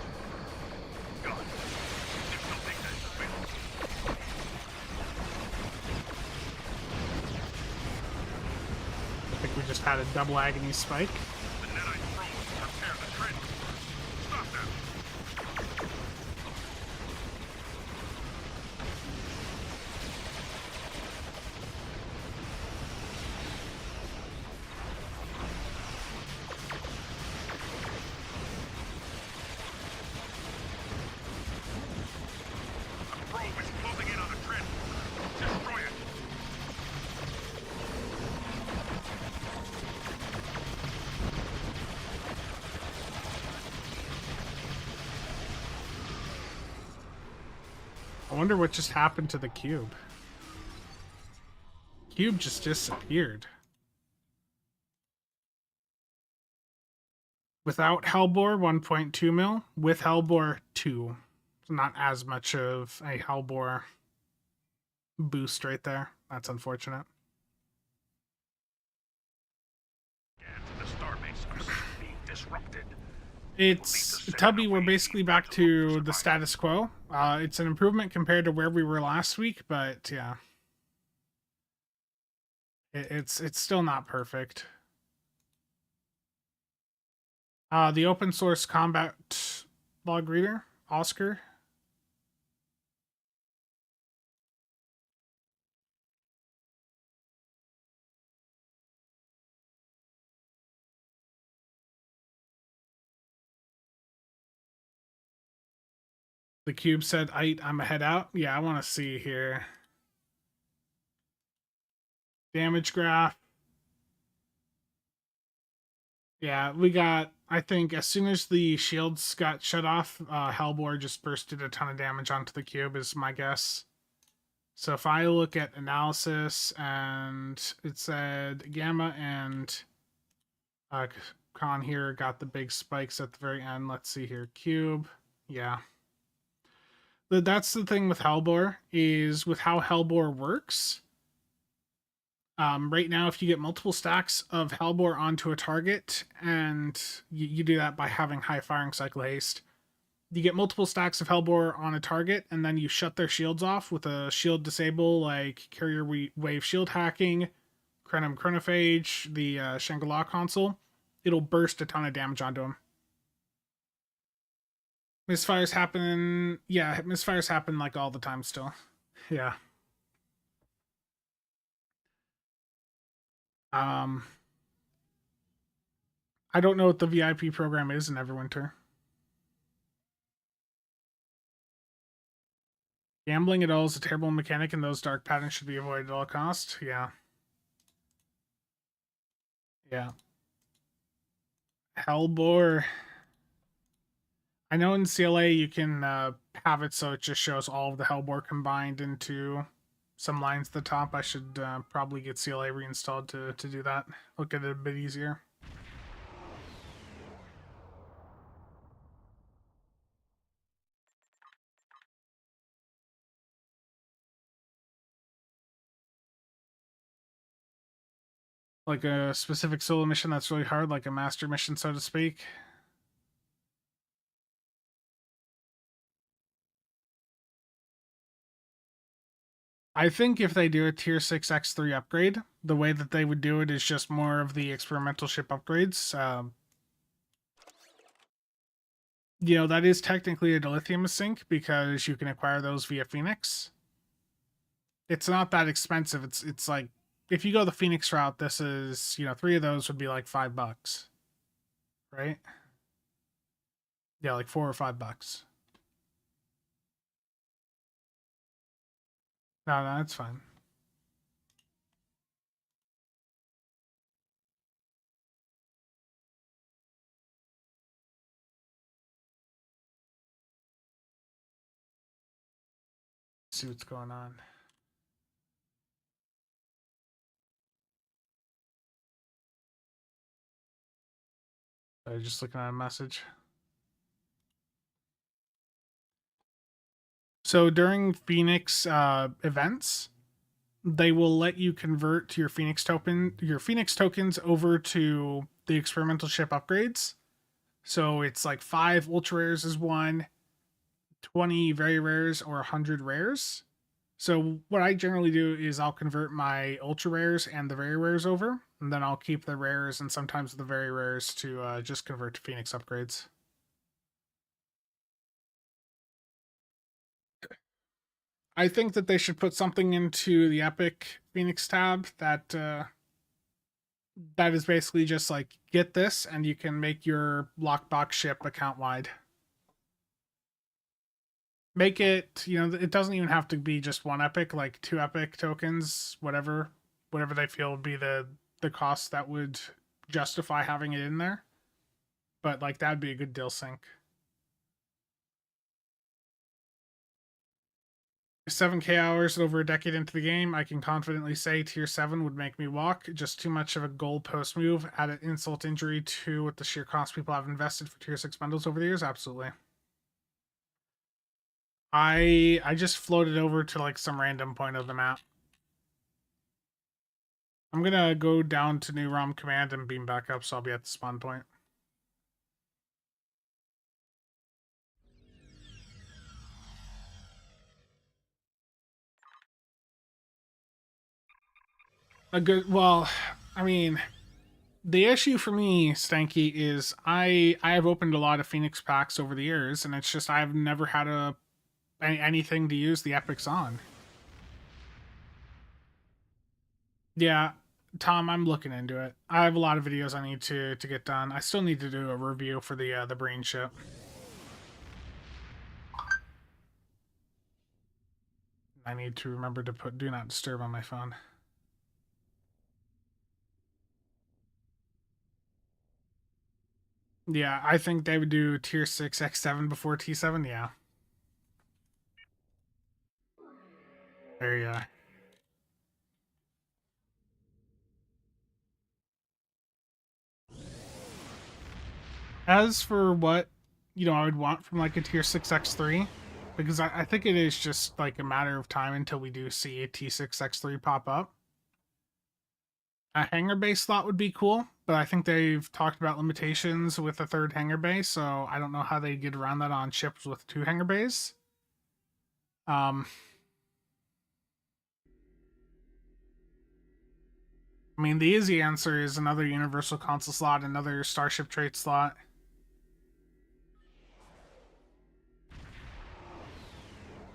Got it. Additional data available. I think we just had a double agony spike. The nanite probes repair the trench. Stop them. The probe is closing in on the trench. Destroy it. I wonder what just happened to the cube. Cube just disappeared. Without Hellbore, 1.2 mil. With Hellbore, 2. Not as much of a Hellbore boost right there. That's unfortunate. The starbase are being disrupted. It's Tubby, we're basically back to the status quo. It's an improvement compared to where we were last week, but yeah. It's still not perfect. The open source combat log reader, Oscar. The cube said, I'm a head out. Yeah, I want to see here. Damage graph. Yeah, we got, I think, as soon as the shields got shut off, Hellbore just bursted a ton of damage onto the cube, is my guess. So if I look at analysis, and it said Gamma and Khan here got the big spikes at the very end. Let's see here. Cube. Yeah. That's the thing with Hellbore, is with how Hellbore works. Right now, if you get multiple stacks of Hellbore onto a target, and you do that by having high firing cycle haste, you get multiple stacks of Hellbore on a target, and then you shut their shields off with a shield disable, like Carrier Wave Shield Hacking, Crenum Chronophage, the Shangri-La console. It'll burst a ton of damage onto them. Misfires happen, yeah, misfires happen like all the time still. Yeah. I don't know what the VIP program is in Everwinter. Gambling at all is a terrible mechanic, and those dark patterns should be avoided at all costs. Yeah. Yeah. Hellbore. I know in CLA you can have it so it just shows all of the Hellbore combined into some lines at the top. I should probably get CLA reinstalled to do that. Look at it a bit easier. Like a specific solo mission that's really hard, like a master mission, so to speak. I think if they do a tier 6 X3 upgrade, the way that they would do it is just more of the experimental ship upgrades. You know, that is technically a dilithium sink because you can acquire those via Phoenix. It's not that expensive. It's like, if you go the Phoenix route, this is, you know, 3 of those would be like $5, right? Yeah, like $4 or $5. No, that's fine. See what's going on. Just looking at a message. So during Phoenix events, they will let you convert your Phoenix tokens over to the experimental ship upgrades. So it's like 5 ultra rares is one, 20 very rares, or 100 rares. So what I generally do is I'll convert my ultra rares and the very rares over, and then I'll keep the rares and sometimes the very rares to just convert to Phoenix upgrades. I think that they should put something into the Epic Phoenix tab that that is basically just like, get this and you can make your Lockbox ship account wide. Make it, it doesn't even have to be just one epic, like 2 epic tokens, whatever they feel would be the cost that would justify having it in there. But like, that'd be a good deal sync. 7k hours over a decade into the game, I can confidently say tier 7 would make me walk. Just too much of a goalpost move. Added insult injury to what the sheer cost people have invested for tier 6 bundles over the years. Absolutely. I just floated over to like some random point of the map. I'm gonna go down to New ROM command and beam back up, so I'll be at the spawn point. Well, I mean, the issue for me, Stanky, is I have opened a lot of Phoenix packs over the years, and it's just I've never had anything to use the epics on. Yeah, Tom, I'm looking into it. I have a lot of videos I need to get done. I still need to do a review for the brain ship. I need to remember to put do not disturb on my phone. Yeah, I think they would do tier 6 X7 before T7. Yeah. There you go. As for what, I would want from like a tier 6 X3, because I think it is just like a matter of time until we do see a T6 X3 pop up. A hangar bay slot would be cool, but I think they've talked about limitations with a 3rd hangar bay, so I don't know how they get around that on ships with 2 hangar bays. I mean, the easy answer is another universal console slot, another starship trait slot.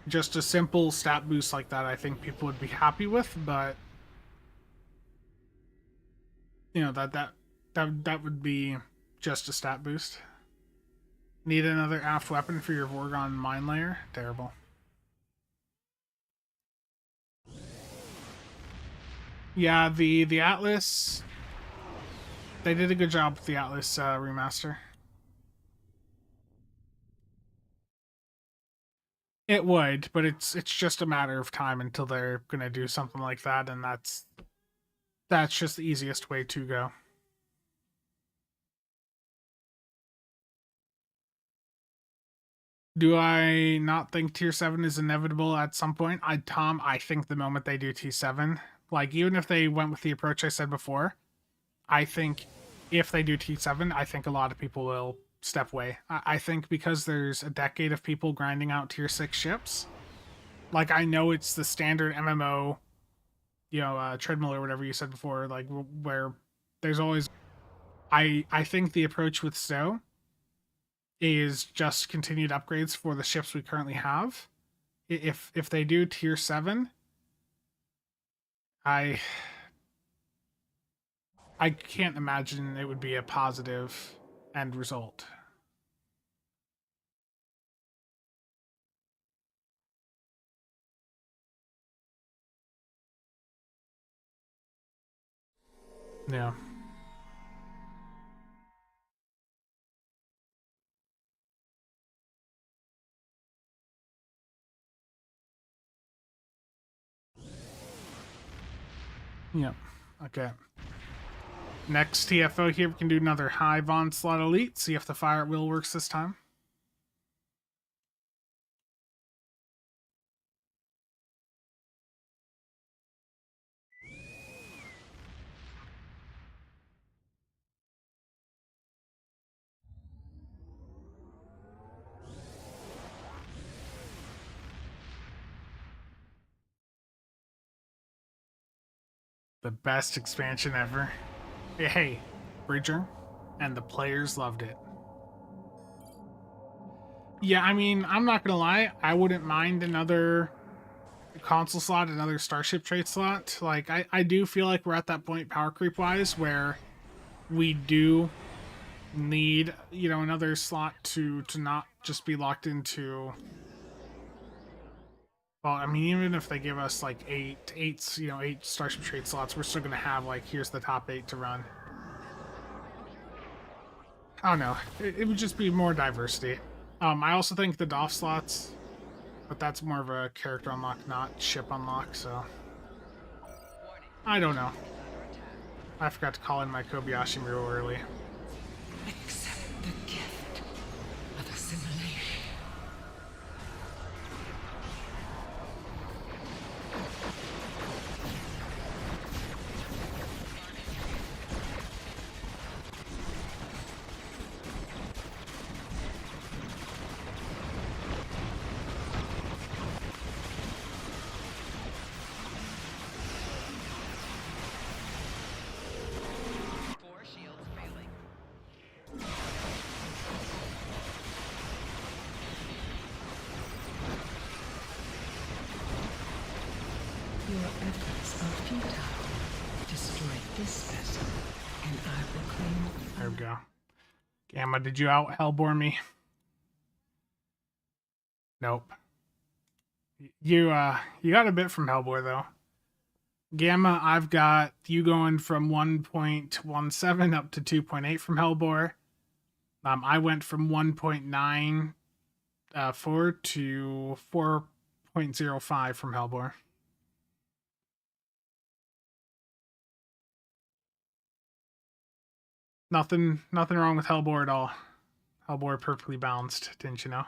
Just a simple stat boost like that, I think people would be happy with, but that would be just a stat boost. Need another aft weapon for your Vorgon mine layer? Terrible. Yeah, the Atlas, they did a good job with the Atlas remaster. It would, but it's just a matter of time until they're gonna do something like that, and that's just the easiest way to go. Do I not think tier 7 is inevitable at some point? Tom, I think the moment they do T7, like, even if they went with the approach I said before, I think if they do T7, I think a lot of people will step away. I think because there's a decade of people grinding out tier 6 ships, like, I know it's the standard MMO, treadmill or whatever you said before, like, where there's always... I think the approach with STO is just continued upgrades for the ships we currently have. If they do tier 7, I can't imagine it would be a positive end result. Yeah. Yep. Okay. Next TFO here, we can do another Hive Onslaught Elite. See if the fire at will works this time. The best expansion ever. Hey, Bridger, and the players loved it. Yeah, I mean, I'm not gonna lie, I wouldn't mind another console slot, another Starship trait slot. Like, I do feel like we're at that point power creep wise where we do need, you know, another slot to not just be locked into. Well, I mean, even if they give us like eight Starship trait slots, we're still gonna have like, here's the top 8 to run. I don't know. It would just be more diversity. I also think the DOF slots, but that's more of a character unlock, not ship unlock, so I don't know. I forgot to call in my Kobayashi real early. Accept the gift of assimilation. Four shields failing. Your efforts are futile. Destroy this vessel, and I will claim There we go. Gamma, did you out Hellbore me? Nope. You got a bit from Hellbore though. Gamma, I've got you going from 1.17 up to 2.8 from Hellbore. I went from 1.94 to 4.05 from Hellbore. Nothing wrong with Hellbore at all. Hellbore perfectly balanced, didn't you know?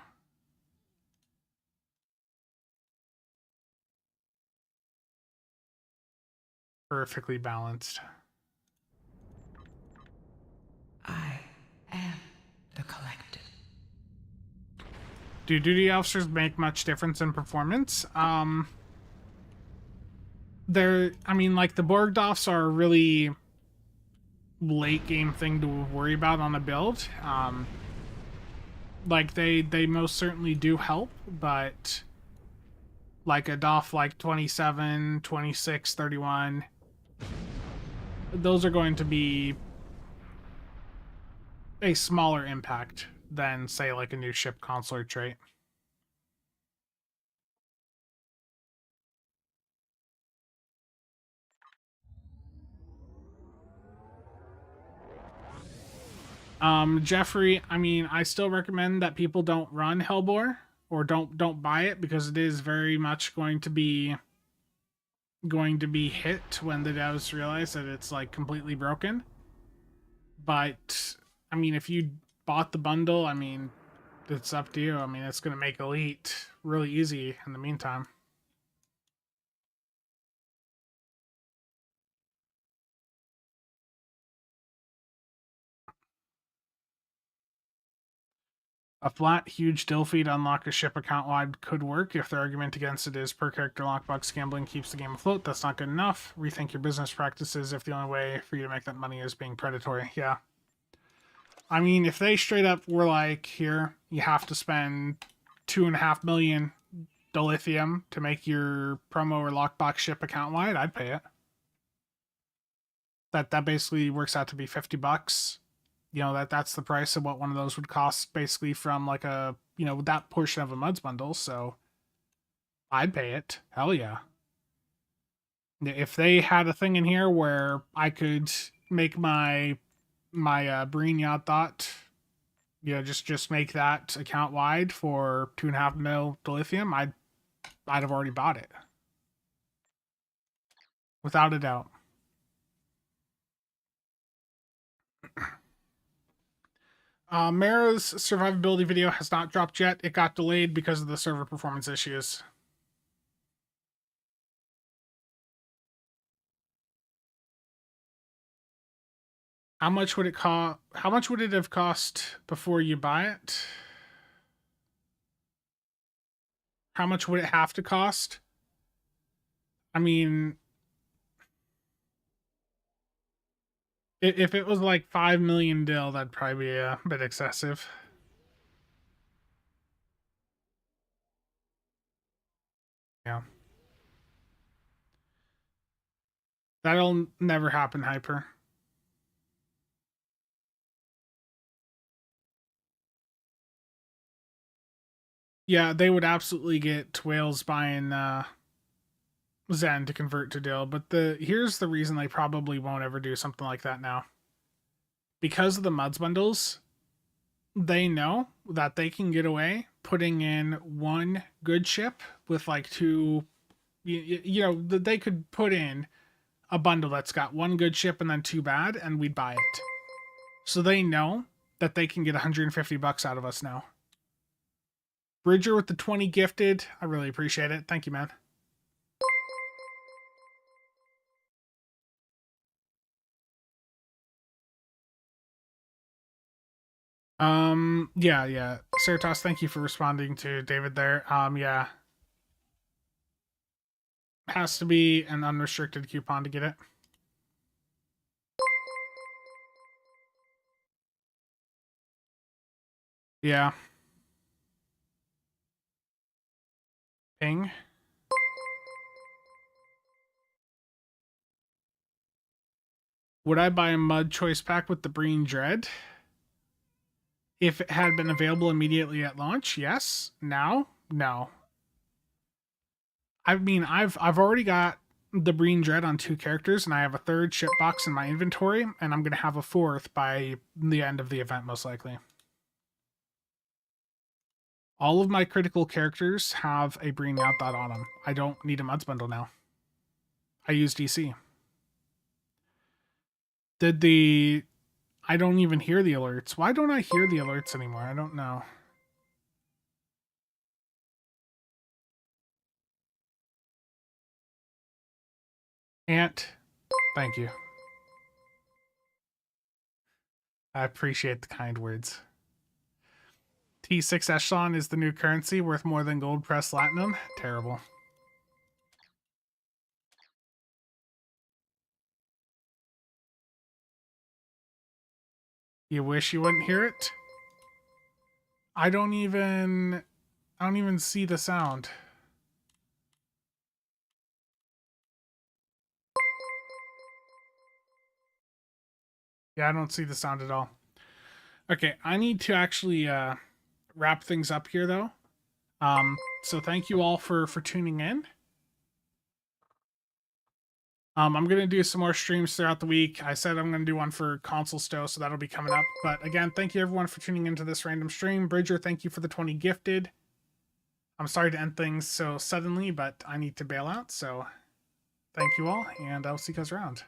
Perfectly balanced. I am the collective. Do duty officers make much difference in performance? I mean, like, the Borgdoffs are a really late game thing to worry about on a build. Like, they most certainly do help, but like a DOF like 27, 26, 31, those are going to be a smaller impact than, say, like a new ship consular trait. Jeffrey, I mean, I still recommend that people don't run Hellbore or don't buy it, because it is very much going to be hit when the devs realize that it's like completely broken. But I mean, if you bought the bundle, I mean, it's up to you. I mean, it's going to make Elite really easy in the meantime. A flat, huge dill fee to unlock a ship account-wide could work if the argument against it is per character lockbox gambling keeps the game afloat. That's not good enough. Rethink your business practices if the only way for you to make that money is being predatory. Yeah. I mean, if they straight up were like, here, you have to spend 2.5 million dilithium to make your promo or lockbox ship account-wide, I'd pay it. That basically works out to be $50. You know, that's the price of what one of those would cost, basically, from like a, you know, that portion of a Muds bundle. So I'd pay it. Hell yeah. If they had a thing in here where I could make my Brignon Thought, you know, just make that account wide for 2.5 mil dilithium, I'd have already bought it. Without a doubt. Mara's survivability video has not dropped yet. It got delayed because of the server performance issues. How much would it cost? How much would it have cost before you buy it? How much would it have to cost? I mean, If it was like 5 million dill, that'd probably be a bit excessive. Yeah. That'll never happen, Hyper. Yeah, they would absolutely get whales buying Zen to convert to dill, but here's the reason they probably won't ever do something like that now. Because of the Muds bundles, they know that they can get away putting in one good ship with like two, you know, they could put in a bundle that's got one good ship and then two bad, and we'd buy it. So they know that they can get 150 bucks out of us now. Bridger with the 20 gifted. I really appreciate it. Thank you, man. Yeah. Certos, thank you for responding to David there. Yeah. Has to be an unrestricted coupon to get it. Yeah. Ping. Would I buy a Mud Choice Pack with the Breen Dread? If it had been available immediately at launch, yes. Now, no. I mean, I've already got the Breen Dread on 2 characters, and I have a 3rd ship box in my inventory, and I'm going to have a 4th by the end of the event, most likely. All of my critical characters have a Breen Mount Dot on them. I don't need a Muds bundle now. I use DC. I don't even hear the alerts. Why don't I hear the alerts anymore? I don't know. Ant, thank you. I appreciate the kind words. T6 Echelon is the new currency, worth more than gold press platinum. Terrible. You wish you wouldn't hear it? I don't even see the sound. Yeah, I don't see the sound at all. Okay, I need to actually wrap things up here though. So thank you all for tuning in. I'm going to do some more streams throughout the week. I said I'm going to do one for Console STO, so that'll be coming up. But again, thank you everyone for tuning into this random stream. Bridger, thank you for the 20 gifted. I'm sorry to end things so suddenly, but I need to bail out. So thank you all, and I'll see you guys around.